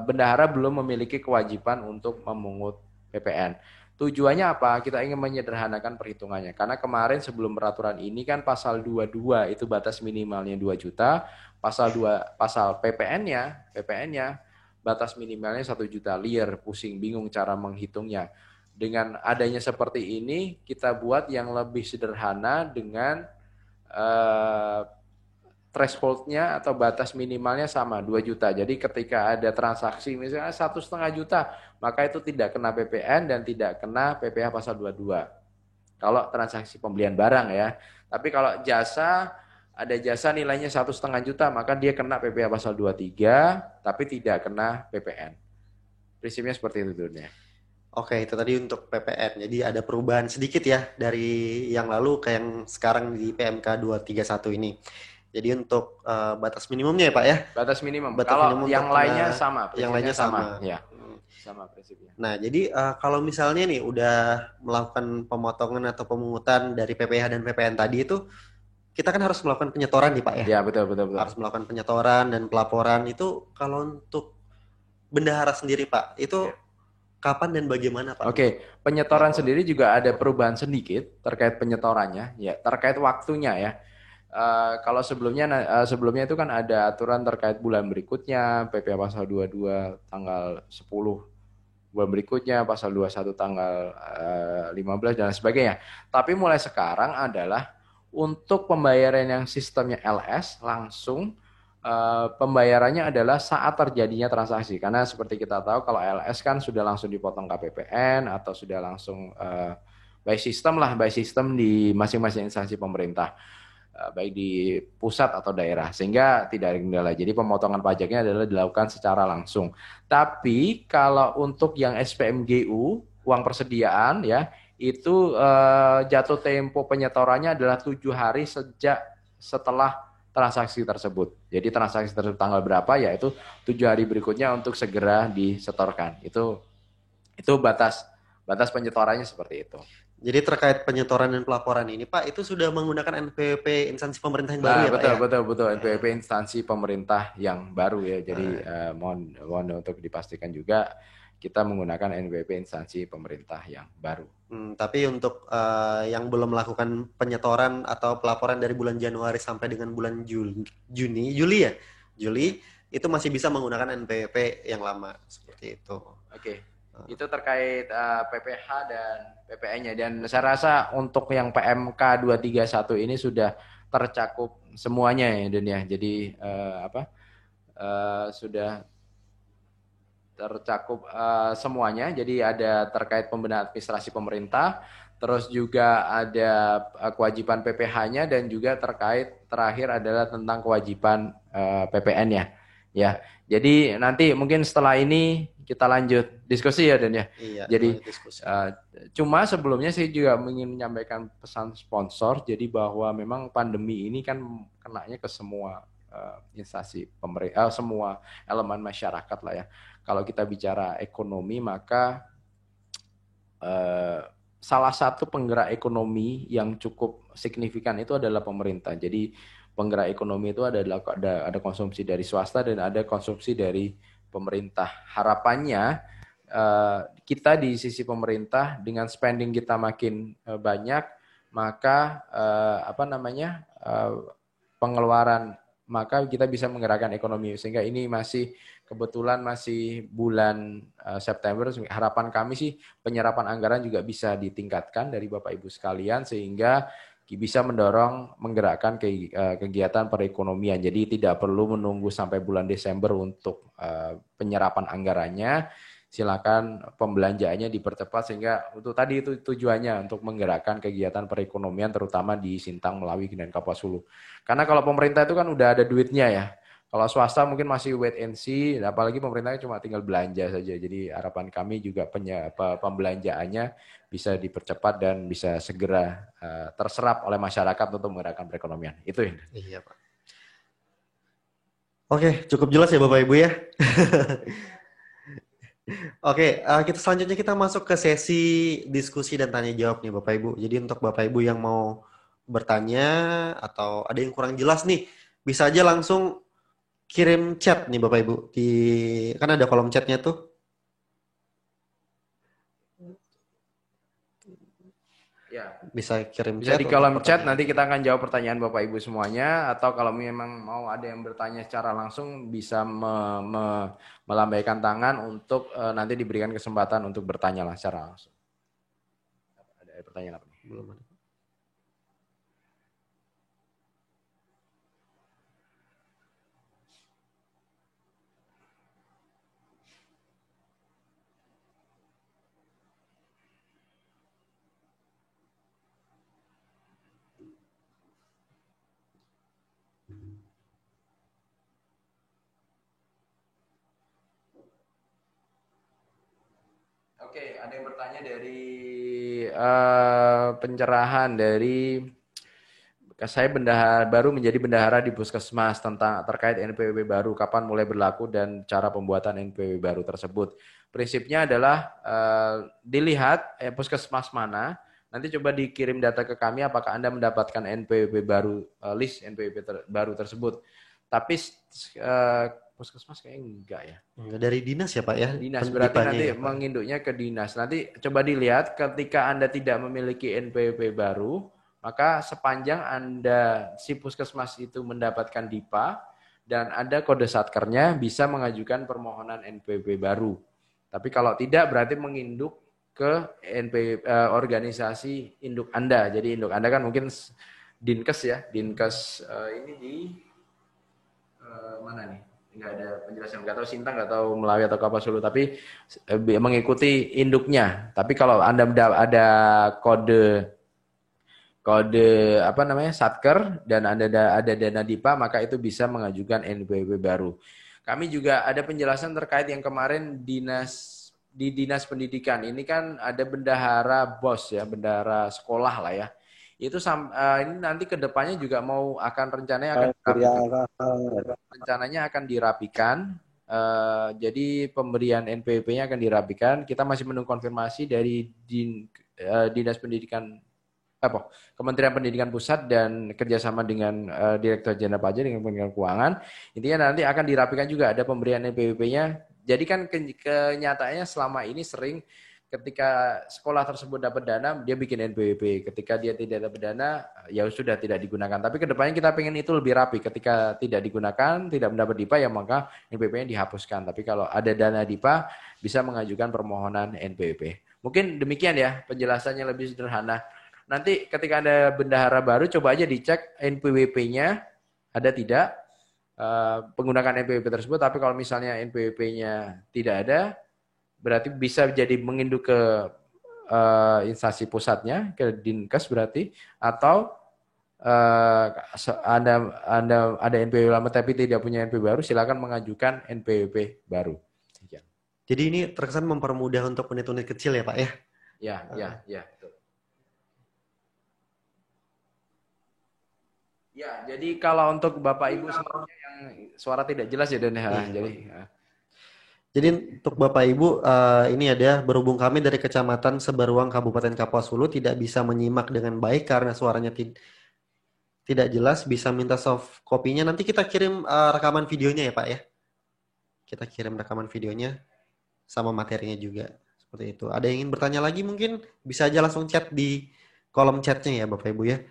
bendahara belum memiliki kewajiban untuk memungut PPN. Tujuannya apa? Kita ingin menyederhanakan perhitungannya. Karena kemarin sebelum peraturan ini kan pasal 22 itu batas minimalnya 2 juta, pasal PPN-nya batas minimalnya 1 juta. Liar, pusing, bingung cara menghitungnya. Dengan adanya seperti ini, kita buat yang lebih sederhana dengan threshold-nya atau batas minimalnya sama 2 juta. Jadi ketika ada transaksi misalnya 1,5 juta, maka itu tidak kena PPN dan tidak kena PPh pasal 22. Kalau transaksi pembelian barang ya. Tapi kalau jasa, ada jasa nilainya 1,5 juta, maka dia kena PPh pasal 23, tapi tidak kena PPN. Prinsipnya seperti itu dunia. Oke, itu tadi untuk PPN. Jadi ada perubahan sedikit ya dari yang lalu ke yang sekarang di PMK 231 ini. Jadi untuk batas minimumnya ya Pak ya? Batas minimum. Batas kalau minimum yang lainnya sama. Yang lainnya sama. Ya. Sama prinsipnya. Nah, jadi kalau misalnya nih udah melakukan pemotongan atau pemungutan dari PPH dan PPN tadi itu, kita kan harus melakukan penyetoran nih Pak ya. Ya, betul, betul, betul. Harus melakukan penyetoran dan pelaporan itu kalau untuk bendahara sendiri Pak, itu Ya. kapan dan bagaimana Pak? Oke, penyetoran sendiri juga ada perubahan sedikit terkait penyetorannya, ya terkait waktunya ya. Kalau sebelumnya itu kan ada aturan terkait bulan berikutnya, PPh pasal 22 tanggal 10 bulan berikutnya, pasal 21 tanggal 15 dan sebagainya. Tapi mulai sekarang adalah untuk pembayaran yang sistemnya LS langsung pembayarannya adalah saat terjadinya transaksi. Karena seperti kita tahu kalau LS kan sudah langsung dipotong KPPN atau sudah langsung by system di masing-masing instansi pemerintah. Baik di pusat atau daerah, sehingga tidak ada kendala. Jadi pemotongan pajaknya adalah dilakukan secara langsung. Tapi kalau untuk yang SPMGU, uang persediaan ya, itu jatuh tempo penyetorannya adalah 7 hari sejak setelah transaksi tersebut. Jadi transaksi tersebut tanggal berapa, yaitu 7 hari berikutnya untuk segera disetorkan. Itu batas penyetorannya seperti itu. Jadi terkait penyetoran dan pelaporan ini Pak, itu sudah menggunakan NPWP instansi pemerintah yang baru ya Pak ya? Betul. NPWP instansi pemerintah yang baru ya. Jadi mohon untuk dipastikan juga kita menggunakan NPWP instansi pemerintah yang baru. Tapi untuk yang belum melakukan penyetoran atau pelaporan dari bulan Januari sampai dengan bulan Juli itu masih bisa menggunakan NPWP yang lama seperti itu. Oke. Itu terkait PPH dan PPN-nya, dan saya rasa untuk yang PMK 231 ini sudah tercakup semuanya ya dunia. Jadi sudah tercakup semuanya. Jadi ada terkait pembenahan administrasi pemerintah, terus juga ada kewajiban PPH-nya, dan juga terakhir adalah tentang kewajiban PPN-nya. Ya, jadi nanti mungkin setelah ini kita lanjut diskusi ya Dan ya. Iya, jadi cuma sebelumnya saya juga ingin menyampaikan pesan sponsor. Jadi bahwa memang pandemi ini kan kenanya ke semua instansi pemerintah, semua elemen masyarakat lah ya. Kalau kita bicara ekonomi, maka salah satu penggerak ekonomi yang cukup signifikan itu adalah pemerintah. Jadi penggerak ekonomi itu ada konsumsi dari swasta dan ada konsumsi dari pemerintah. Harapannya kita di sisi pemerintah dengan spending kita makin banyak, maka pengeluaran, maka kita bisa menggerakkan ekonomi. Sehingga ini kebetulan masih bulan September. Harapan kami sih penyerapan anggaran juga bisa ditingkatkan dari Bapak Ibu sekalian, sehingga bisa menggerakkan kegiatan perekonomian. Jadi tidak perlu menunggu sampai bulan Desember untuk penyerapan anggarannya. Silakan pembelanjaannya dipercepat, sehingga untuk tadi itu tujuannya untuk menggerakkan kegiatan perekonomian terutama di Sintang, Melawi, dan Kapuas Hulu. Karena kalau pemerintah itu kan udah ada duitnya ya. Kalau swasta mungkin masih wait and see, apalagi pemerintahnya cuma tinggal belanja saja. Jadi harapan kami juga pembelanjaannya bisa dipercepat dan bisa segera terserap oleh masyarakat untuk menggerakkan perekonomian. Itu ya. Iya Pak. Oke, cukup jelas ya Bapak Ibu ya. Oke, selanjutnya kita masuk ke sesi diskusi dan tanya jawab nih Bapak Ibu. Jadi untuk Bapak Ibu yang mau bertanya atau ada yang kurang jelas nih, bisa aja langsung kirim chat nih Bapak Ibu. Kan ada kolom chatnya tuh. Ya, bisa kirim bisa chat di kolom chat, nanti kita akan jawab pertanyaan Bapak Ibu semuanya, atau kalau memang mau ada yang bertanya secara langsung bisa melambaikan tangan untuk nanti diberikan kesempatan untuk bertanya lah secara langsung. Ada pertanyaan apa nih? Belum ada. Oke, ada yang bertanya dari pencerahan dari saya baru menjadi bendahara di Puskesmas terkait NPWP baru, kapan mulai berlaku dan cara pembuatan NPWP baru tersebut. prinsipnya adalah dilihat puskesmas mana, nanti coba dikirim data ke kami apakah Anda mendapatkan NPWP baru, list NPWP baru tersebut. Tapi puskesmas kayaknya enggak ya. Enggak, dari dinas ya Pak ya? Dinas, berarti nanti Ya, Pak? menginduknya ke dinas. Nanti coba dilihat ketika Anda tidak memiliki NPWP baru, maka sepanjang Anda si puskesmas itu mendapatkan DIPA dan ada kode satkernya, bisa mengajukan permohonan NPWP baru. Tapi kalau tidak berarti menginduk ke organisasi induk Anda. Jadi induk Anda kan mungkin Dinkes ya, Dinkes ini di mana nih? Nggak ada penjelasan, nggak tahu Sintang, nggak tahu Melawi atau Kapuasulu, tapi mengikuti induknya. Tapi kalau Anda ada kode apa namanya satker dan ada dana DIPA, maka itu bisa mengajukan NPWP baru. Kami juga ada penjelasan terkait yang kemarin di dinas pendidikan. Ini kan ada bendahara BOS ya, bendahara sekolah lah ya. Itu ini nanti ke depannya juga rencananya akan dirapikan. Jadi pemberian NPWP-nya akan dirapikan. Kita masih menunggu konfirmasi dari dinas pendidikan Kementerian Pendidikan Pusat dan kerjasama dengan Direktur Jenderal Pajak dengan Kementerian Keuangan. Intinya nanti akan dirapikan juga ada pemberian NPWP-nya. Jadi kan kenyataannya selama ini sering ketika sekolah tersebut dapat dana, dia bikin NPWP. Ketika dia tidak dapat dana, ya sudah tidak digunakan. Tapi kedepannya kita pengen itu lebih rapi. Ketika tidak digunakan, tidak mendapat DIPA, ya maka NPWP-nya dihapuskan. Tapi kalau ada dana DIPA, bisa mengajukan permohonan NPWP. Mungkin demikian ya, penjelasannya lebih sederhana. Nanti ketika ada bendahara baru, coba aja dicek NPWP-nya ada tidak, penggunaan NPWP tersebut. Tapi kalau misalnya NPWP-nya tidak ada, berarti bisa jadi menginduk ke instansi pusatnya, ke Dinkes berarti, atau Anda ada NPWP lama tapi tidak punya NPWP baru, silakan mengajukan NPWP baru. Jadi ini terkesan mempermudah untuk unit-unit kecil ya Pak ya? Ya. Ya, jadi kalau untuk Bapak Ibu semuanya yang suara tidak jelas ya Dan ya. Jadi untuk Bapak Ibu ini ada berhubung kami dari Kecamatan Sebaruang Kabupaten Kapuasulu tidak bisa menyimak dengan baik karena suaranya tidak jelas, bisa minta soft kopinya. Nanti kita kirim rekaman videonya ya Pak ya. Kita kirim rekaman videonya sama materinya juga. Seperti itu. Ada yang ingin bertanya lagi mungkin bisa aja langsung chat di kolom chatnya ya Bapak Ibu ya.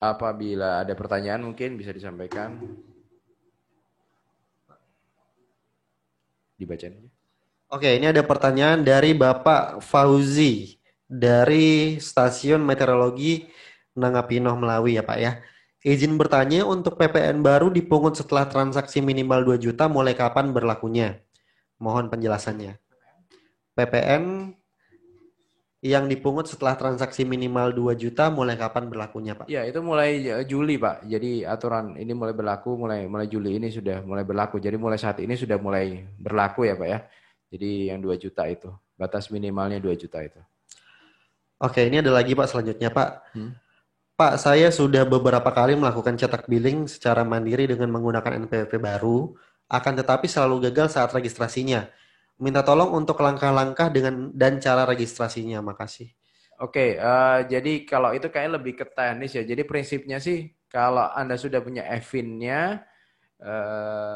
Apabila ada pertanyaan mungkin bisa disampaikan. Dibacain aja. Oke, ini ada pertanyaan dari Bapak Fauzi dari Stasiun Meteorologi Nangapinoh Melawi ya Pak ya. Izin bertanya untuk PPN baru dipungut setelah transaksi minimal 2 juta mulai kapan berlakunya? Mohon penjelasannya. PPN yang dipungut setelah transaksi minimal 2 juta mulai kapan berlakunya Pak? Ya, itu mulai Juli Pak. Jadi aturan ini mulai berlaku mulai Juli ini sudah mulai berlaku. Jadi mulai saat ini sudah mulai berlaku ya Pak ya. Jadi yang 2 juta itu. Batas minimalnya 2 juta itu. Oke, ini ada lagi Pak selanjutnya Pak. Pak, saya sudah beberapa kali melakukan cetak billing secara mandiri dengan menggunakan NPWP baru, akan tetapi selalu gagal saat registrasinya. Minta tolong untuk langkah-langkah dan cara registrasinya. Makasih. Oke, jadi kalau itu kayaknya lebih ke teknis ya. Jadi prinsipnya sih kalau Anda sudah punya EVIN-nya,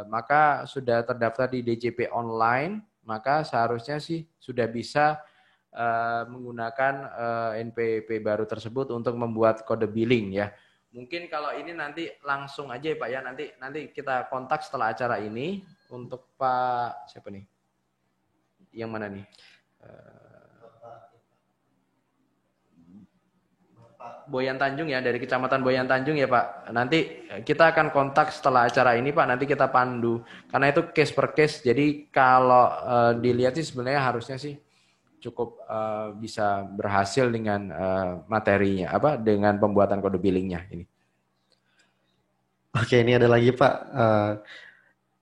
maka sudah terdaftar di DJP online, maka seharusnya sih sudah bisa menggunakan NPWP baru tersebut untuk membuat kode billing ya. Mungkin kalau ini nanti langsung aja ya Pak ya, nanti kita kontak setelah acara ini untuk Pak siapa nih? Yang mana nih? Boyan Tanjung ya, dari Kecamatan Boyan Tanjung ya Pak. Nanti kita akan kontak setelah acara ini Pak, nanti kita pandu. Karena itu case per case, jadi kalau dilihat sih sebenarnya harusnya sih cukup bisa berhasil dengan materinya, dengan pembuatan kode billingnya ini. Oke, ini ada lagi Pak.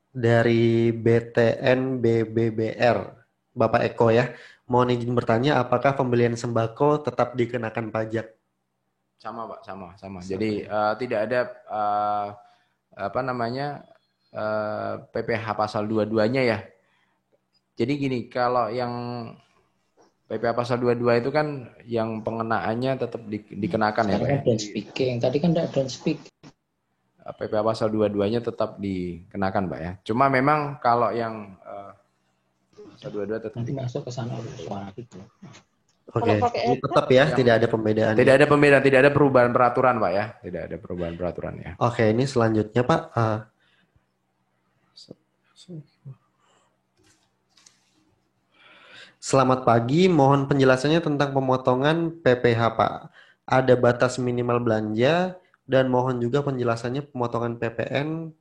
Dari BTN BBBR. Bapak Eko ya. Mohon izin bertanya, apakah pembelian sembako tetap dikenakan pajak? Sama Pak, sama. Jadi tidak ada apa namanya PPh pasal 22-nya ya. Jadi gini, kalau yang PPh pasal 22 itu kan yang pengenaannya tetap dikenakan ya Pak ya. Don't speaking. Tadi kan tidak don't speak. PPh pasal 22-nya tetap dikenakan Pak ya. Cuma memang kalau yang pasal 22 tetap Nanti masuk ke sana suara itu. Oke, ini tetap ya, tidak ada pembedaan. Tidak ada pembedaan, tidak ada perubahan peraturan Pak ya. Tidak ada perubahan peraturan ya. Oke, ini selanjutnya Pak. Selamat pagi, mohon penjelasannya tentang pemotongan PPh Pak. Ada batas minimal belanja dan mohon juga penjelasannya pemotongan PPN,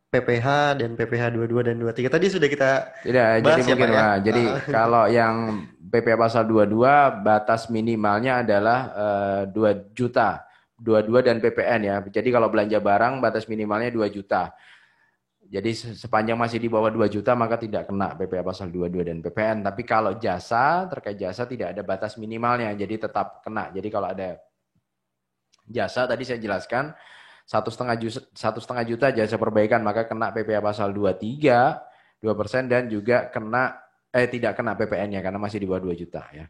PPh dan PPh 22 dan 23. Tadi sudah kita Tidak, bahas jadi ya, mungkin Pak ya. Pak. Jadi kalau yang PPh pasal 22 batas minimalnya adalah 2 juta. 22 dan PPN ya. Jadi kalau belanja barang batas minimalnya 2 juta. Jadi sepanjang masih di bawah 2 juta maka tidak kena PPh pasal 22 dan PPN. Tapi kalau jasa, terkait jasa tidak ada batas minimalnya. Jadi tetap kena. Jadi kalau ada jasa tadi saya jelaskan 1,5 juta jasa perbaikan maka kena PPh pasal 23 2% dan juga kena tidak kena PPN-nya karena masih di bawah 2 juta ya.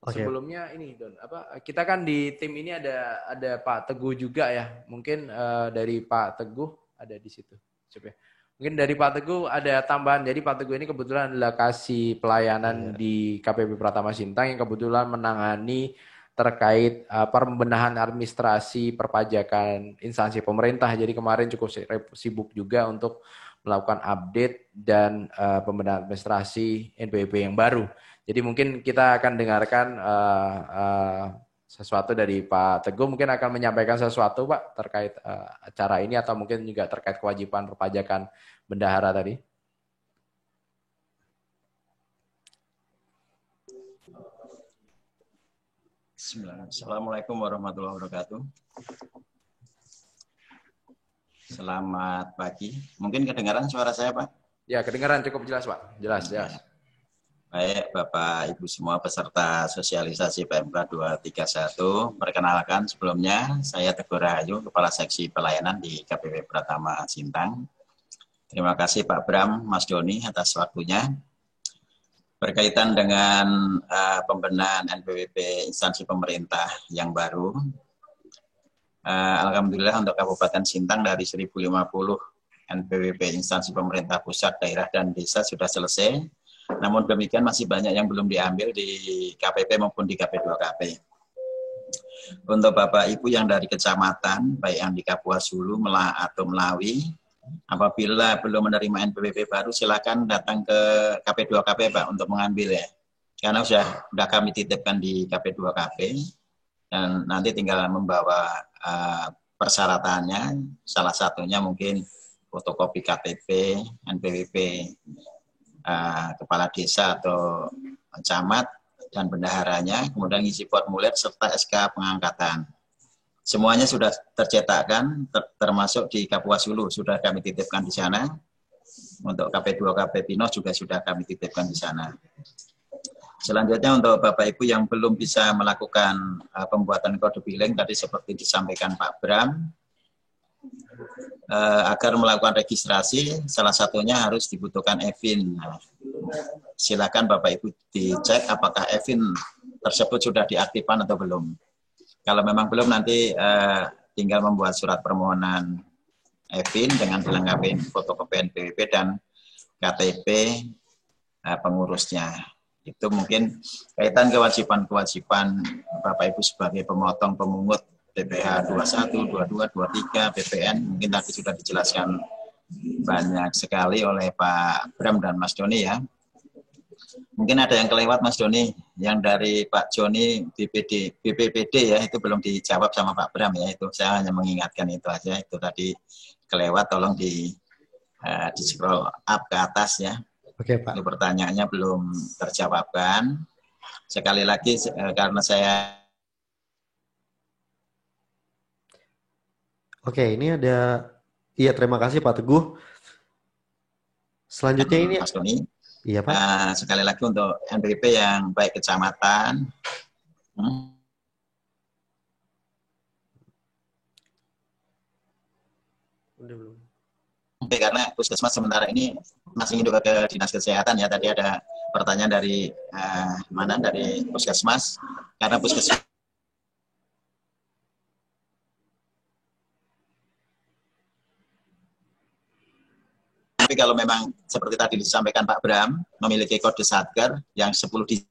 Oke. Sebelumnya ini Don, kita kan di tim ini ada Pak Teguh juga ya. Mungkin dari Pak Teguh ada di situ. Coba. Mungkin dari Pak Teguh ada tambahan. Jadi Pak Teguh ini kebetulan adalah kasih pelayanan di KPP Pratama Sintang yang kebetulan menangani terkait pembenahan administrasi perpajakan instansi pemerintah. Jadi kemarin cukup sibuk juga untuk melakukan update dan pembenahan administrasi NPWP yang baru. Jadi mungkin kita akan dengarkan sesuatu dari Pak Teguh, mungkin akan menyampaikan sesuatu Pak terkait acara ini atau mungkin juga terkait kewajiban perpajakan bendahara tadi. Assalamualaikum warahmatullahi wabarakatuh. Selamat pagi. Mungkin kedengaran suara saya Pak? Ya, kedengaran cukup jelas Pak. Jelas. Baik, Bapak Ibu semua peserta sosialisasi PMK 231, perkenalkan sebelumnya saya Teguh Rahayu, Kepala Seksi Pelayanan di KPP Pratama Sintang. Terima kasih Pak Bram, Mas Doni atas waktunya. Berkaitan dengan pembenahan NPWP instansi pemerintah yang baru, alhamdulillah untuk Kabupaten Sintang dari 1050 NPWP instansi pemerintah pusat, daerah, dan desa sudah selesai. Namun demikian masih banyak yang belum diambil di KPP maupun di KP2KP. Untuk Bapak Ibu yang dari kecamatan, baik yang di Kapuas Hulu atau Melawi, apabila belum menerima NPWP baru, silakan datang ke KP2KP Pak untuk mengambil ya. Karena sudah kami titipkan di KP2KP dan nanti tinggal membawa persyaratannya, salah satunya mungkin fotokopi KTP, NPWP, kepala desa atau camat dan bendaharanya, kemudian isi formulir serta SK pengangkatan. Semuanya sudah tercetakkan, termasuk di Kapuas Hulu sudah kami titipkan di sana. Untuk KP2KP Pinus juga sudah kami titipkan di sana. Selanjutnya untuk Bapak Ibu yang belum bisa melakukan pembuatan kode billing tadi seperti disampaikan Pak Bram, agar melakukan registrasi, salah satunya harus dibutuhkan EVIN. Nah, silakan Bapak Ibu dicek apakah EVIN tersebut sudah diaktifkan atau belum. Kalau memang belum, nanti tinggal membuat surat permohonan EVIN dengan dilengkapi fotokopi NPWP dan KTP pengurusnya. Itu mungkin kaitan kewajiban-kewajiban Bapak Ibu sebagai pemotong pemungut PPh 21, 22, 23, PPN, mungkin tadi sudah dijelaskan banyak sekali oleh Pak Bram dan Mas Doni ya. Mungkin ada yang kelewat Mas Doni, yang dari Pak Joni BPPD ya, itu belum dijawab sama Pak Bram ya, itu saya hanya mengingatkan itu aja, itu tadi kelewat, tolong di scroll up ke atas ya. Oke Pak. Itu pertanyaannya belum terjawabkan. Sekali lagi karena saya Oke, ini ada, iya terima kasih Pak Teguh. Selanjutnya ini, Mas Doni. Iya, Pak. Sekali lagi untuk NPWP yang baik kecamatan, Udah belum? karena puskesmas sementara ini masih induk ke dinas kesehatan ya. Tadi ada pertanyaan dari mana dari puskesmas, karena puskesmas. Tapi kalau memang seperti tadi disampaikan Pak Bram, memiliki kode Satker yang 10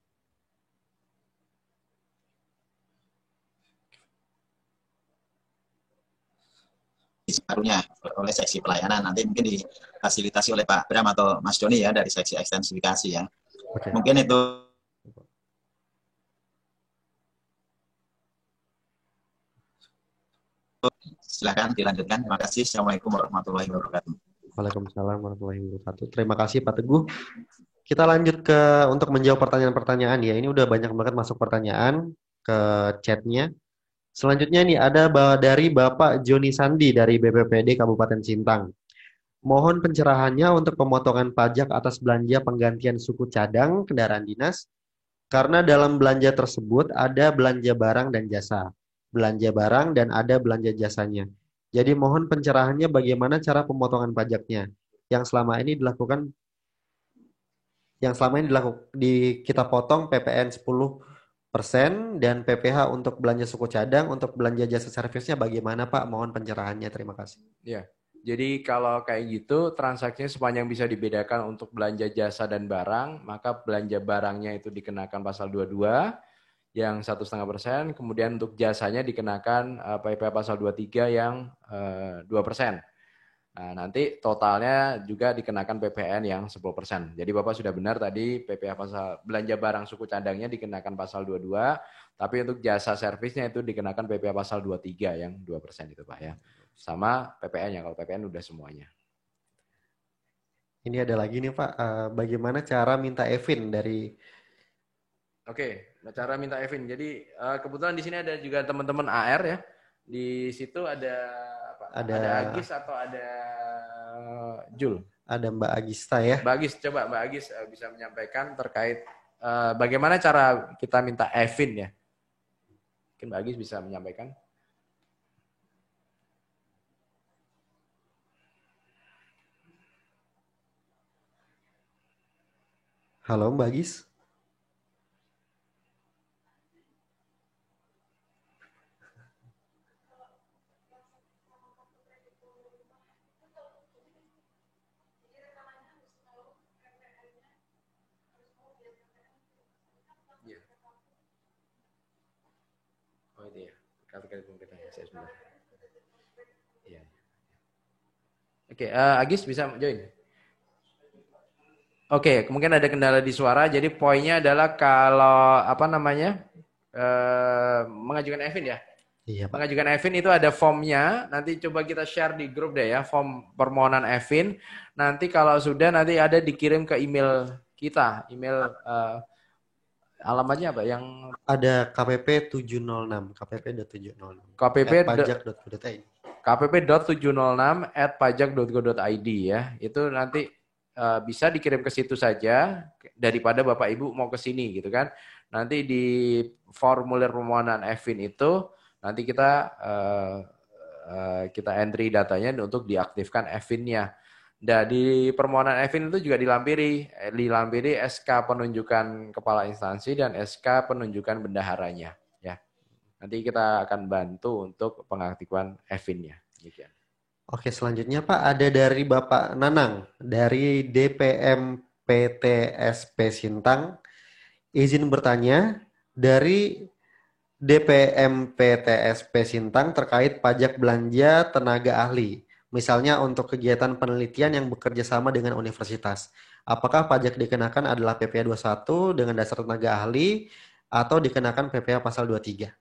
barunya oleh seksi pelayanan, nanti mungkin difasilitasi oleh Pak Bram atau Mas Doni ya dari seksi ekstensifikasi ya. Oke. Mungkin itu. Silakan dilanjutkan. Terima kasih. Assalamualaikum warahmatullahi wabarakatuh. Waalaikumsalam warahmatullahi wabarakatuh. Terima kasih Pak Teguh. Kita lanjut untuk menjawab pertanyaan-pertanyaan ya. Ini udah banyak banget masuk pertanyaan ke chatnya. Selanjutnya nih ada dari Bapak Joni Sandi dari BPPD Kabupaten Sintang. Mohon pencerahannya untuk pemotongan pajak atas belanja penggantian suku cadang kendaraan dinas, karena dalam belanja tersebut ada belanja barang dan jasa, belanja barang dan ada belanja jasanya. Jadi mohon pencerahannya bagaimana cara pemotongan pajaknya yang selama ini dilakukan, kita potong PPN 10% dan PPH untuk belanja suku cadang, untuk belanja jasa servisnya bagaimana Pak? Mohon pencerahannya, terima kasih. Ya, jadi kalau kayak gitu transaksinya sepanjang bisa dibedakan untuk belanja jasa dan barang, maka belanja barangnya itu dikenakan pasal 22 yang 1,5%, kemudian untuk jasanya dikenakan PPh pasal 23 yang 2%. Nah, nanti totalnya juga dikenakan PPN yang 10%. Jadi Bapak sudah benar tadi PPh pasal belanja barang suku cadangnya dikenakan pasal 22, tapi untuk jasa servisnya itu dikenakan PPh pasal 23 yang 2% itu Pak ya. Sama PPN-nya, kalau PPN udah semuanya. Ini ada lagi nih Pak, bagaimana cara minta EVIN dari... Oke, cara minta EVIN. Jadi kebetulan di sini ada juga teman-teman AR ya. Di situ ada ada Agis atau ada Jul? Ada Mbak Agista ya. Mbak Agis, coba Mbak Agis bisa menyampaikan terkait bagaimana cara kita minta EVIN ya. Mungkin Mbak Agis bisa menyampaikan. Halo Mbak Agis. Oh itu ya, kartu kita ya, saya sebentar. Iya. Oke, Agis bisa join. Oke, mungkin ada kendala di suara. Jadi poinnya adalah kalau mengajukan EVIN ya. Iya, Pak. Mengajukan EVIN itu ada formnya. Nanti coba kita share di grup deh ya, form permohonan EVIN. Nanti kalau sudah nanti ada dikirim ke email kita, email alamatnya apa? Yang ada KPP 706, kpp.706. kpp.pajak.go.id. kpp.706@pajak.go.id ya. Itu nanti bisa dikirim ke situ saja daripada Bapak Ibu mau ke sini gitu kan. Nanti di formulir permohonan EVIN itu nanti kita entry datanya untuk diaktifkan EVIN-nya. Dan di permohonan EVIN itu juga dilampiri SK penunjukan kepala instansi dan SK penunjukan bendaharanya ya. Nanti kita akan bantu untuk pengaktifan EVIN-nya. Demikian. Oke, selanjutnya Pak ada dari Bapak Nanang dari DPM PTSP Sintang. Izin bertanya, dari DPM PTSP Sintang terkait pajak belanja tenaga ahli, misalnya untuk kegiatan penelitian yang bekerja sama dengan universitas. Apakah pajak dikenakan adalah PPh 21 dengan dasar tenaga ahli atau dikenakan PPh pasal 23?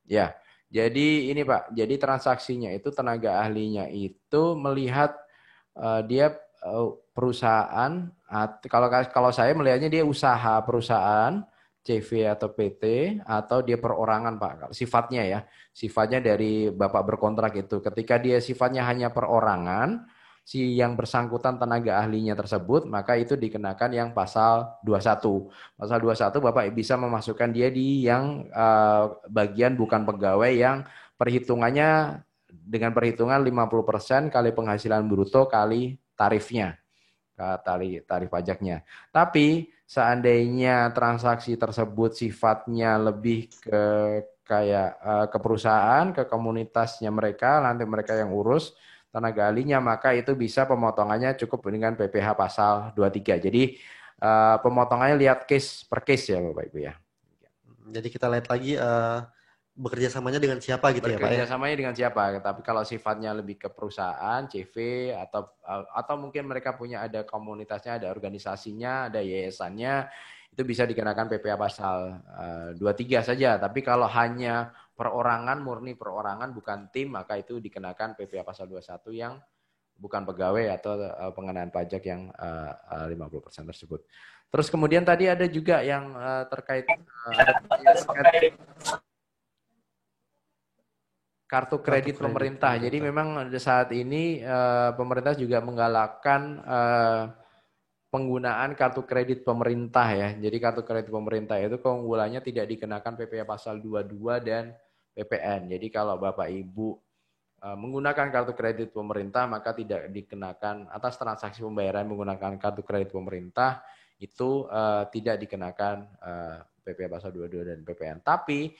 Ya. Jadi ini Pak, jadi transaksinya itu tenaga ahlinya itu melihat dia perusahaan, kalau saya melihatnya dia usaha perusahaan, CV atau PT, atau dia perorangan Pak, sifatnya ya, sifatnya dari Bapak berkontrak itu. Ketika dia sifatnya hanya perorangan, si yang bersangkutan tenaga ahlinya tersebut, maka itu dikenakan yang pasal 21. Pasal 21 Bapak bisa memasukkan dia di yang bagian bukan pegawai yang perhitungannya dengan perhitungan 50% kali penghasilan bruto kali tarifnya, tarif pajaknya. Tapi seandainya transaksi tersebut sifatnya lebih ke kayak ke perusahaan, ke komunitasnya mereka, nanti mereka yang urus tenaga ahlinya, maka itu bisa pemotongannya cukup dengan PPh pasal 23. Jadi pemotongannya lihat case per case ya Bapak Ibu ya. Jadi kita lihat lagi bekerja samanya dengan siapa gitu ya Pak ya? Bekerja samanya dengan siapa? Tapi kalau sifatnya lebih ke perusahaan, CV atau mungkin mereka punya ada komunitasnya, ada organisasinya, ada yayasannya, itu bisa dikenakan PPh pasal 23 saja. Tapi kalau hanya perorangan, murni perorangan bukan tim, maka itu dikenakan PPh pasal 21 yang bukan pegawai atau pengenaan pajak yang 50% tersebut. Terus kemudian tadi ada juga yang terkait kartu kredit pemerintah. Jadi memang saat ini pemerintah juga menggalakkan penggunaan kartu kredit pemerintah ya. Jadi kartu kredit pemerintah itu keunggulannya tidak dikenakan PPh pasal 22 dan PPN. Jadi kalau Bapak Ibu menggunakan kartu kredit pemerintah maka tidak dikenakan atas transaksi pembayaran menggunakan kartu kredit pemerintah itu tidak dikenakan PPh pasal 22 dan PPN. Tapi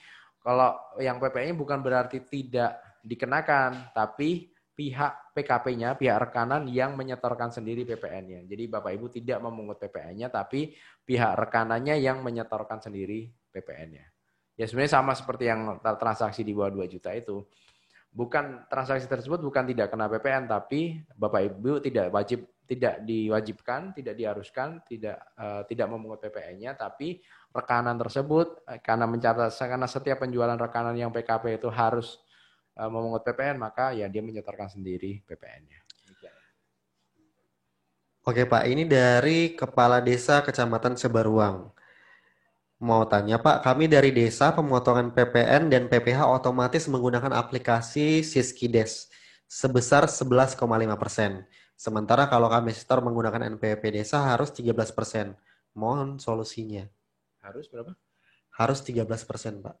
kalau yang PPN-nya bukan berarti tidak dikenakan, tapi pihak PKP-nya, pihak rekanan yang menyetorkan sendiri PPN-nya. Jadi Bapak Ibu tidak memungut PPN-nya, tapi pihak rekanannya yang menyetorkan sendiri PPN-nya. Ya sebenarnya sama seperti yang transaksi di bawah 2 juta itu. Bukan transaksi tersebut bukan tidak kena PPN, tapi Bapak Ibu tidak diwajibkan, tidak diharuskan, tidak memungut PPN-nya, tapi rekanan tersebut karena setiap penjualan rekanan yang PKP itu harus memungut PPN, maka ya dia menyetorkan sendiri PPN-nya. Oke Pak, ini dari Kepala Desa Kecamatan Sebaruang. Mau tanya Pak, kami dari desa pemotongan PPN dan PPh otomatis menggunakan aplikasi Siskides sebesar 11,5%. Sementara kalau kami setor menggunakan NPWP desa harus 13%. Mohon solusinya. Harus berapa? Harus 13%, Pak.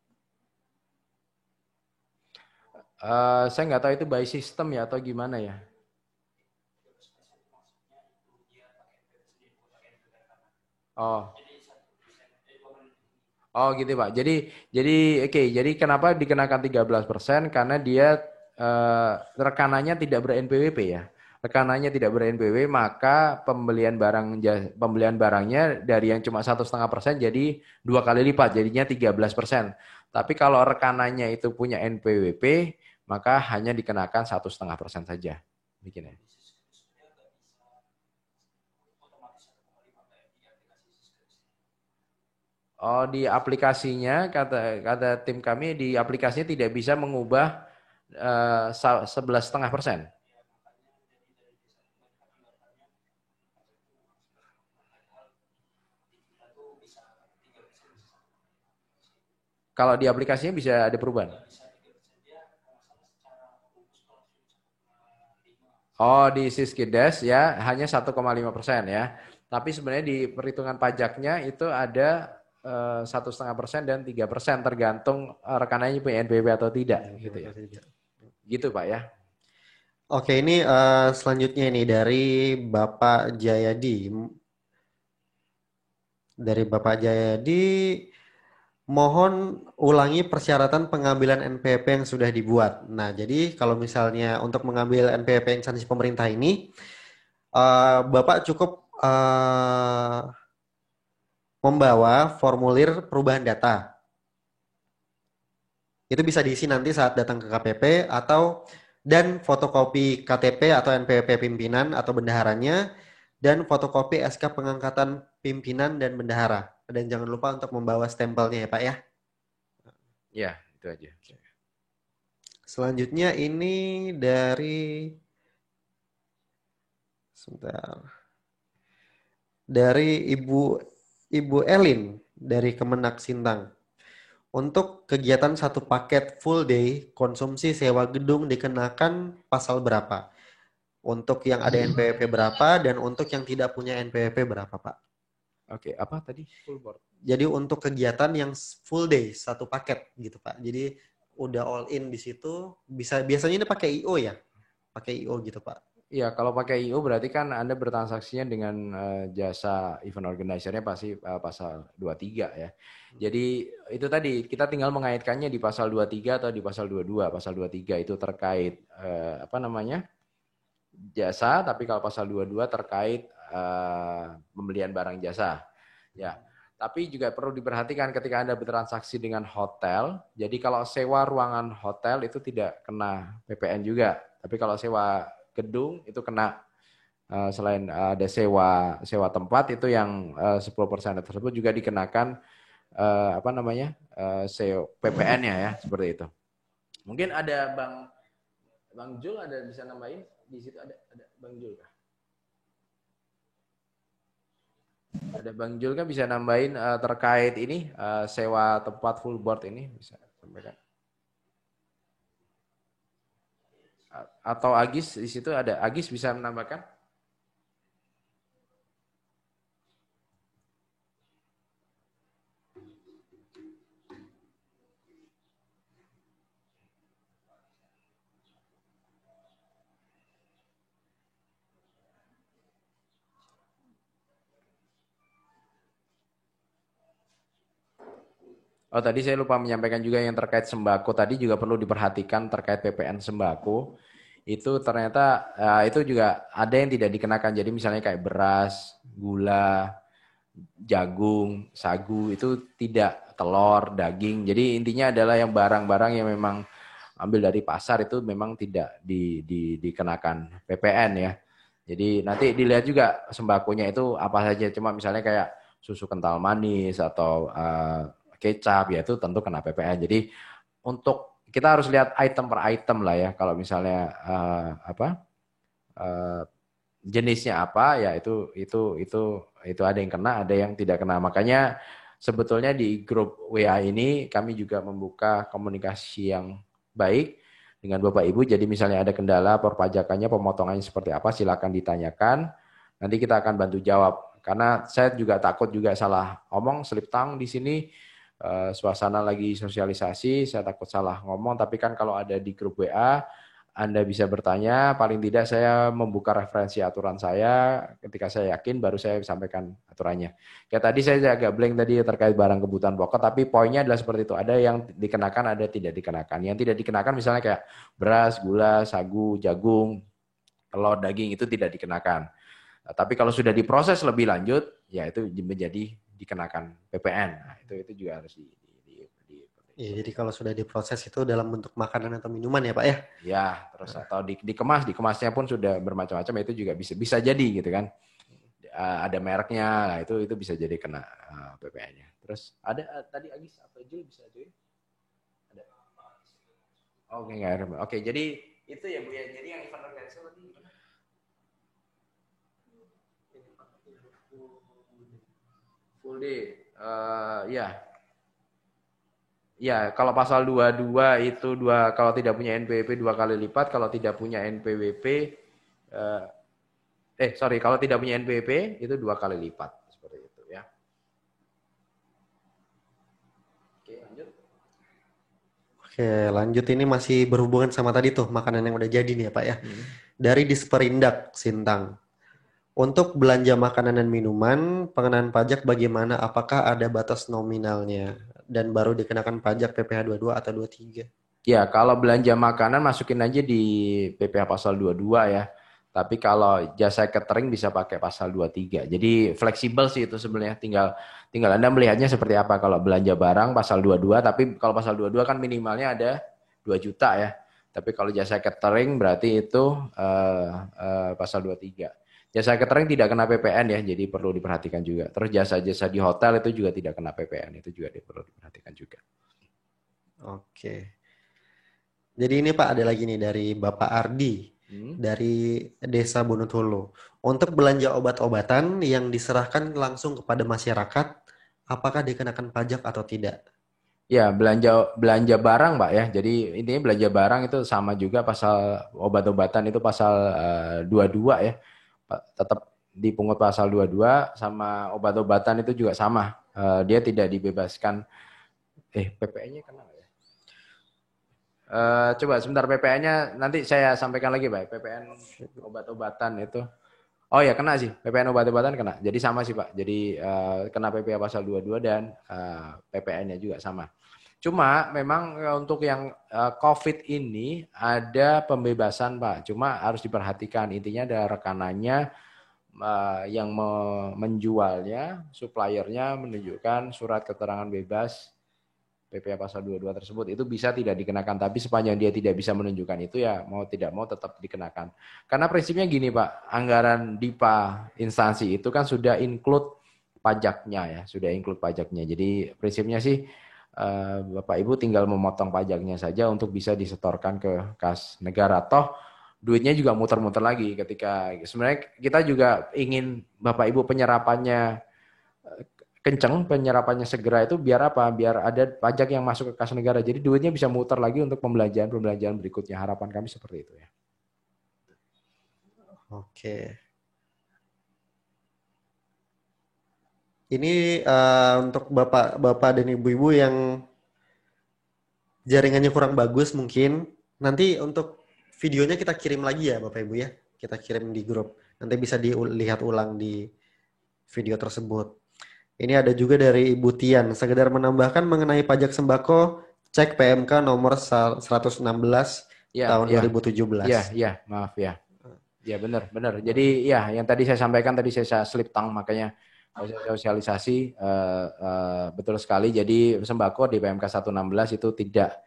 Saya nggak tahu itu by system ya atau gimana ya. Oh gitu Pak. Jadi kenapa dikenakan 13%? Karena dia rekanannya tidak ber-NPWP ya. Rekanannya tidak ber-NPWP, maka pembelian barangnya dari yang cuma 1,5% jadi 2 kali lipat, jadinya 13%. Tapi kalau rekanannya itu punya NPWP, maka hanya dikenakan 1,5% saja. Bikinnya. Oh, di aplikasinya kata tim kami di aplikasinya tidak bisa mengubah 11,5%. Kalau di aplikasinya bisa ada perubahan. Oh, di Siskides ya hanya 1,5% ya. Tapi sebenarnya di perhitungan pajaknya itu ada 1,5% dan 3% tergantung rekanannya punya NPWP atau tidak gitu ya. Gitu Pak ya. Oke, ini selanjutnya ini dari Bapak Jayadi. Mohon ulangi persyaratan pengambilan NPWP yang sudah dibuat. Nah, jadi kalau misalnya untuk mengambil NPWP instansi pemerintah ini, Bapak cukup membawa formulir perubahan data. Itu bisa diisi nanti saat datang ke KPP dan fotokopi KTP atau NPWP pimpinan atau bendaharanya dan fotokopi SK pengangkatan pimpinan dan bendahara. Dan jangan lupa untuk membawa stempelnya ya Pak ya. Ya, itu aja. Selanjutnya ini dari Ibu Elin dari Kemenak Sintang. Untuk kegiatan satu paket full day, konsumsi sewa gedung dikenakan pasal berapa? Untuk yang ada NPWP berapa dan untuk yang tidak punya NPWP berapa, Pak? Oke, apa tadi? Full board. Jadi untuk kegiatan yang full day, satu paket gitu, Pak. Jadi udah all in di situ, biasanya ini pakai IO ya? Pakai IO gitu, Pak. Iya, kalau pakai IO berarti kan Anda bertransaksinya dengan jasa event organizer-nya pasti pasal 23 ya. Jadi itu tadi kita tinggal mengaitkannya di pasal 23 atau di pasal 22. Pasal 23 itu terkait jasa, tapi kalau pasal 22 terkait pembelian barang jasa. Ya. Tapi juga perlu diperhatikan ketika Anda bertransaksi dengan hotel. Jadi kalau sewa ruangan hotel itu tidak kena PPN juga. Tapi kalau sewa gedung itu kena, selain ada sewa tempat itu yang 10% tersebut juga dikenakan PPN-nya ya, seperti itu. Mungkin ada Bang Jul ada bisa nambahin di situ, ada Bang Jul kah? Ada Bang Jul kan bisa nambahin terkait ini sewa tempat full board ini bisa sampaikan. Atau Agis di situ ada, Agis bisa menambahkan? Oh, tadi saya lupa menyampaikan juga yang terkait sembako. Tadi juga perlu diperhatikan terkait PPN sembako. Itu ternyata itu juga ada yang tidak dikenakan. Jadi misalnya kayak beras, gula, jagung, sagu, itu tidak, telur, daging. Jadi intinya adalah yang barang-barang yang memang ambil dari pasar itu memang tidak dikenakan PPN ya. Jadi nanti dilihat juga sembakonya itu apa saja. Cuma misalnya kayak susu kental manis atau kecap, ya itu tentu kena PPN. Jadi untuk kita harus lihat item per item lah ya. Kalau misalnya jenisnya apa, ya itu ada yang kena, ada yang tidak kena. Makanya sebetulnya di grup WA ini kami juga membuka komunikasi yang baik dengan Bapak Ibu. Jadi misalnya ada kendala perpajakannya, pemotongannya seperti apa, silakan ditanyakan. Nanti kita akan bantu jawab. Karena saya juga takut juga salah ngomong, slip tongue di sini. Suasana lagi sosialisasi, saya takut salah ngomong, tapi kan kalau ada di grup WA, Anda bisa bertanya, paling tidak saya membuka referensi aturan saya, ketika saya yakin baru saya sampaikan aturannya. Ya tadi saya agak blank tadi terkait barang kebutuhan pokok, tapi poinnya adalah seperti itu, ada yang dikenakan, ada tidak dikenakan. Yang tidak dikenakan misalnya kayak beras, gula, sagu, jagung, telur, daging, itu tidak dikenakan. Tapi kalau sudah diproses lebih lanjut, ya itu menjadi dikenakan PPN. Nah, itu juga harus ya, jadi kalau sudah diproses itu dalam bentuk makanan atau minuman ya Pak ya? Ya, terus atau dikemasnya pun sudah bermacam-macam, itu juga bisa jadi gitu kan. Ada mereknya, nah itu bisa jadi kena PPN-nya. Terus ada tadi Agis apa Jul bisa Jul? Ada. Oke, enggak ada. Oke, jadi itu ya Bu ya. Jadi yang event organizer tadi gimana? Full day. Ya. Ya, kalau pasal 22 itu kalau tidak punya NPWP 2 kali lipat, kalau tidak punya NPWP kalau tidak punya NPWP itu 2 kali lipat, seperti itu ya. Oke, lanjut. Oke, lanjut, ini masih berhubungan sama tadi tuh makanan yang udah jadi nih ya Pak ya. Dari Disperindak Sintang. Untuk belanja makanan dan minuman, pengenaan pajak bagaimana? Apakah ada batas nominalnya? Dan baru dikenakan pajak PPh 22 atau 23? Ya, kalau belanja makanan masukin aja di PPh pasal 22 ya. Tapi kalau jasa catering bisa pakai pasal 23. Jadi fleksibel sih itu sebenarnya. Tinggal Anda melihatnya seperti apa. Kalau belanja barang pasal 22, tapi kalau pasal 22 kan minimalnya ada 2 juta ya. Tapi kalau jasa catering berarti itu pasal 23. Jasa catering tidak kena PPN ya, jadi perlu diperhatikan juga. Terus jasa-jasa di hotel itu juga tidak kena PPN, itu juga perlu diperhatikan juga. Oke. Jadi ini Pak ada lagi nih dari Bapak Ardi dari Desa Bonutolo. Untuk belanja obat-obatan yang diserahkan langsung kepada masyarakat, apakah dikenakan pajak atau tidak? Ya, belanja barang, Pak ya. Jadi intinya belanja barang itu sama juga pasal obat-obatan itu pasal 22 ya. Tetap dipungut pasal 22 sama obat-obatan itu juga sama. Dia tidak dibebaskan. PPN-nya kena nggak ya? Coba sebentar PPN-nya nanti saya sampaikan lagi, Pak. PPN obat-obatan itu. Oh ya kena sih, PPN obat-obatan kena. Jadi sama sih Pak. Jadi kena PPA pasal 22 dan PPN-nya juga sama. Cuma memang untuk yang COVID ini ada pembebasan Pak. Cuma harus diperhatikan intinya ada rekanannya yang menjualnya, suppliernya menunjukkan surat keterangan bebas PPA pasal 22 tersebut itu bisa tidak dikenakan, tapi sepanjang dia tidak bisa menunjukkan itu ya mau tidak mau tetap dikenakan. Karena prinsipnya gini Pak, anggaran DIPA instansi itu kan sudah include pajaknya ya, sudah include pajaknya. Jadi prinsipnya sih Bapak Ibu tinggal memotong pajaknya saja untuk bisa disetorkan ke kas negara. Toh duitnya juga muter-muter lagi ketika sebenarnya kita juga ingin Bapak Ibu penyerapannya kenceng, penyerapannya segera itu biar apa? Biar ada pajak yang masuk ke kas negara. Jadi duitnya bisa muter lagi untuk pembelanjaan berikutnya. Harapan kami seperti itu ya. Oke. Ini untuk bapak-bapak dan ibu-ibu yang jaringannya kurang bagus mungkin. Nanti untuk videonya kita kirim lagi ya Bapak Ibu ya. Kita kirim di grup. Nanti bisa dilihat ulang di video tersebut. Ini ada juga dari Ibu Tian. Sekedar menambahkan mengenai pajak sembako, cek PMK nomor 116 tahun 2017. Ya, maaf ya. Ya benar. Jadi ya yang tadi saya sampaikan tadi saya slip tang makanya sosialisasi betul sekali. Jadi sembako di PMK 116 itu tidak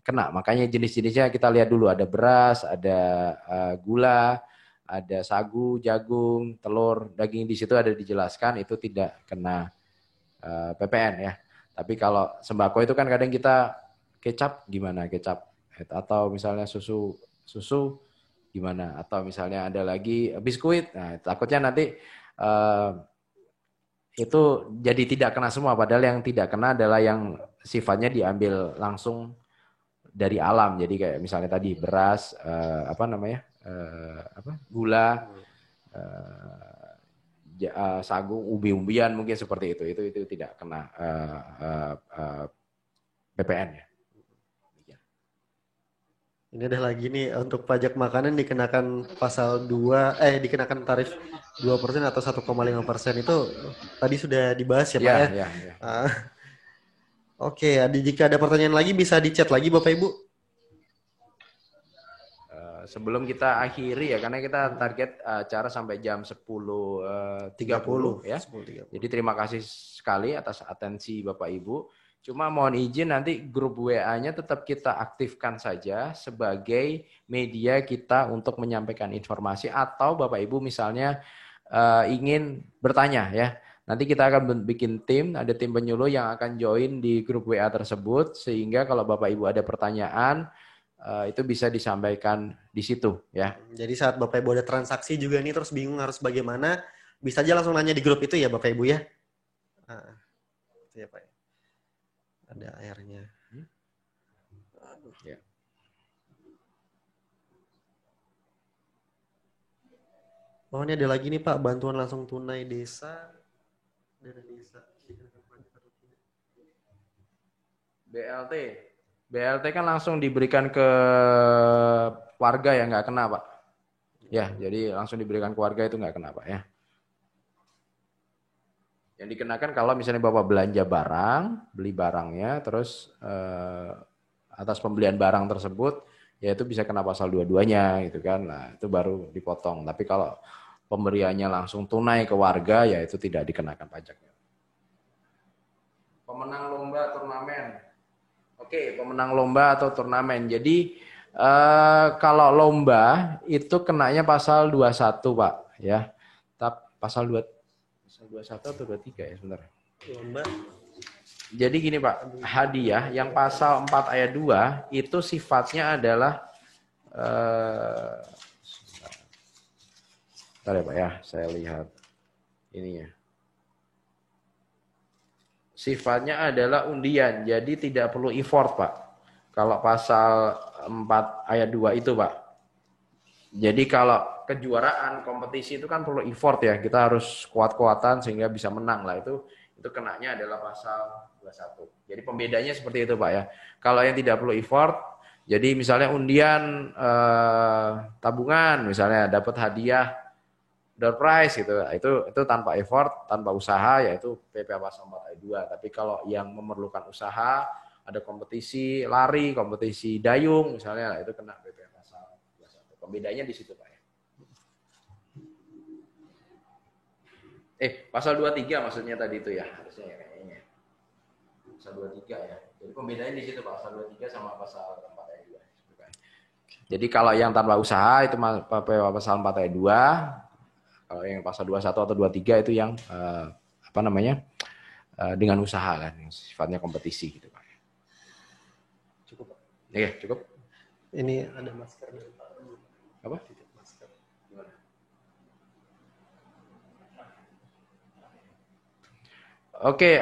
kena. Makanya jenis-jenisnya kita lihat dulu ada beras, ada gula, ada sagu, jagung, telur, daging di situ ada dijelaskan itu tidak kena PPN ya. Tapi kalau sembako itu kan kadang kita kecap gimana kecap atau misalnya susu gimana atau misalnya ada lagi biskuit. Nah, takutnya nanti itu jadi tidak kena semua padahal yang tidak kena adalah yang sifatnya diambil langsung dari alam. Jadi kayak misalnya tadi beras gula, sagu, umbi-umbian mungkin seperti itu tidak kena PPN ya. Ini ada lagi nih untuk pajak makanan dikenakan pasal 2 dikenakan tarif 2% atau 1,5% itu tadi sudah dibahas ya Pak ya. Oke, jika ada pertanyaan lagi bisa di chat lagi Bapak Ibu. Sebelum kita akhiri ya karena kita target acara sampai jam 10.30 ya. 10.30. Jadi terima kasih sekali atas atensi Bapak Ibu. Cuma mohon izin nanti grup WA-nya tetap kita aktifkan saja sebagai media kita untuk menyampaikan informasi atau Bapak Ibu misalnya ingin bertanya ya. Nanti kita akan bikin tim, ada tim penyuluh yang akan join di grup WA tersebut sehingga kalau Bapak Ibu ada pertanyaan itu bisa disampaikan di situ ya. Jadi saat Bapak Ibu ada transaksi juga nih terus bingung harus bagaimana, bisa aja langsung nanya di grup itu ya Bapak Ibu ya. Itu ya Pak. Ada airnya. Ya. Oh ini ada lagi nih Pak, bantuan langsung tunai desa. Dana desa. BLT kan langsung diberikan ke warga ya nggak kena Pak. Ya jadi langsung diberikan ke warga itu nggak kena Pak ya. Yang dikenakan kalau misalnya Bapak belanja barang, beli barangnya, terus atas pembelian barang tersebut, ya itu bisa kena pasal 22-nya gitu kan. Nah itu baru dipotong. Tapi kalau pemberiannya langsung tunai ke warga, ya itu tidak dikenakan pajaknya. Pemenang lomba turnamen. Oke, pemenang lomba atau turnamen. Jadi kalau lomba itu kenanya pasal 21 Pak. Ya, pasal 21 atau 23 ya sebentar. Lomba. Jadi gini Pak, hadiah yang pasal 4 ayat 2 itu sifatnya adalah bentar ya Pak ya, saya lihat ininya. sifatnya adalah undian, jadi tidak perlu effort, Pak. Kalau pasal 4 ayat 2 itu, Pak. Jadi kalau kejuaraan kompetisi itu kan perlu effort ya, kita harus kuat-kuatan sehingga bisa menang lah, itu kenanya adalah pasal 21. Jadi pembedanya seperti itu, Pak ya. Kalau yang tidak perlu effort, jadi misalnya undian tabungan misalnya dapat hadiah door prize gitu, itu tanpa effort, tanpa usaha, yaitu PPA pasal 4 ayat 2. Tapi kalau yang memerlukan usaha, ada kompetisi lari, kompetisi dayung misalnya, itu kena PPA pasal 21. Pembedanya di situ, Pak ya. Pasal 23 maksudnya tadi itu ya, harusnya ya kayaknya. Pasal 23 ya. Jadi pembedanya di situ, pasal 23 sama pasal 4 ayat 2. Jadi kalau yang tanpa usaha itu pasal 4 ayat 2. Kalau yang pasal 21 atau 23 itu yang dengan usaha kan, yang sifatnya kompetisi gitu, Pak. Cukup, Pak. Iya, cukup. Ini ada masker dari Pak. Apa? Masker. Gimana? Oke,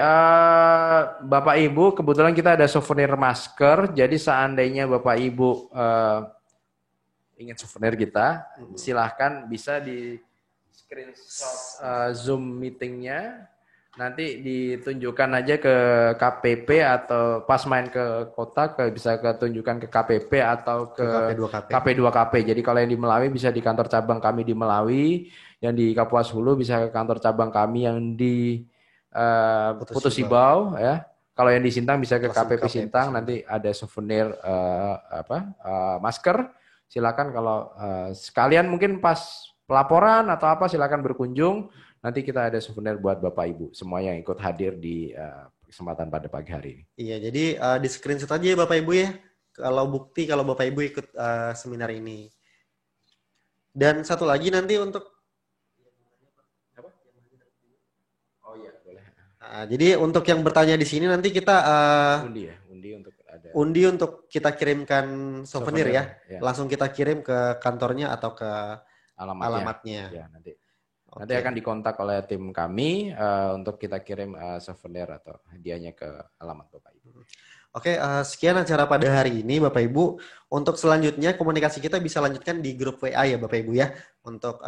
Bapak Ibu, kebetulan kita ada souvenir masker. Jadi seandainya Bapak Ibu ingin souvenir kita, silahkan bisa di screenshot Zoom meetingnya. Nanti ditunjukkan aja ke KPP atau pas main ke kota bisa ketunjukkan ke KPP atau ke KP2KP. Jadi kalau yang di Melawi bisa di kantor cabang kami di Melawi, yang di Kapuas Hulu bisa ke kantor cabang kami yang di Putus Ibau ya. Kalau yang di Sintang bisa ke KPP Sintang, nanti ada souvenir masker. Silakan kalau sekalian mungkin pas pelaporan atau apa silakan berkunjung. Nanti kita ada souvenir buat Bapak Ibu semua yang ikut hadir di kesempatan pada pagi hari ini. Iya, jadi di screenshot aja ya Bapak Ibu ya. Kalau bukti kalau Bapak Ibu ikut seminar ini. Dan satu lagi nanti untuk jadi untuk yang bertanya di sini nanti kita undi untuk kita kirimkan souvenir ya. Langsung kita kirim ke kantornya atau ke alamatnya. Ya, nanti akan dikontak oleh tim kami untuk kita kirim souvenir atau hadiahnya ke alamat Bapak Ibu. Oke, sekian acara pada hari ini Bapak Ibu. Untuk selanjutnya komunikasi kita bisa lanjutkan di grup WA ya Bapak Ibu ya. Untuk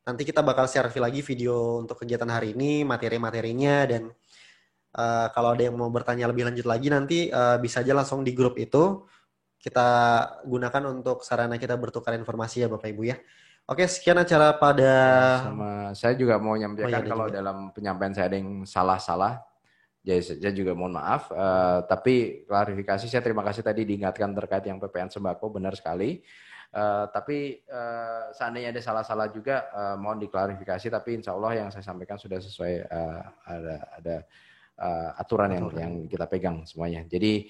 nanti kita bakal share lagi video untuk kegiatan hari ini, materi-materinya, dan kalau ada yang mau bertanya lebih lanjut lagi nanti bisa aja langsung di grup itu. Kita gunakan untuk sarana kita bertukar informasi ya Bapak Ibu ya. Oke, sekian acara pada... Sama saya juga mau menyampaikan kalau juga dalam penyampaian saya ada yang salah-salah, jadi saya juga mohon maaf. Tapi klarifikasi, saya terima kasih tadi diingatkan terkait yang PPN sembako, benar sekali. Tapi seandainya ada salah-salah juga mohon diklarifikasi, tapi insya Allah yang saya sampaikan sudah sesuai ada aturan yang kita pegang semuanya. Jadi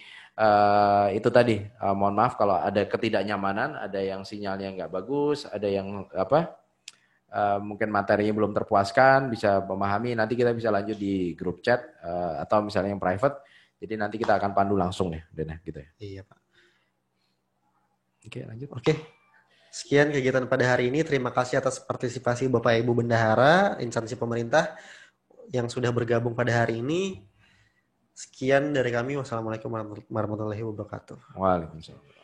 itu tadi mohon maaf kalau ada ketidaknyamanan, ada yang sinyalnya nggak bagus, ada yang mungkin materinya belum terpuaskan, bisa memahami, nanti kita bisa lanjut di grup chat atau misalnya yang private. Jadi nanti kita akan pandu langsung ya, Dena, gitu ya. Iya Pak. Oke, lanjut. Oke. Sekian kegiatan pada hari ini. Terima kasih atas partisipasi Bapak Ibu bendahara, instansi pemerintah yang sudah bergabung pada hari ini. Sekian dari kami. Wassalamualaikum warahmatullahi wabarakatuh. Waalaikumsalam.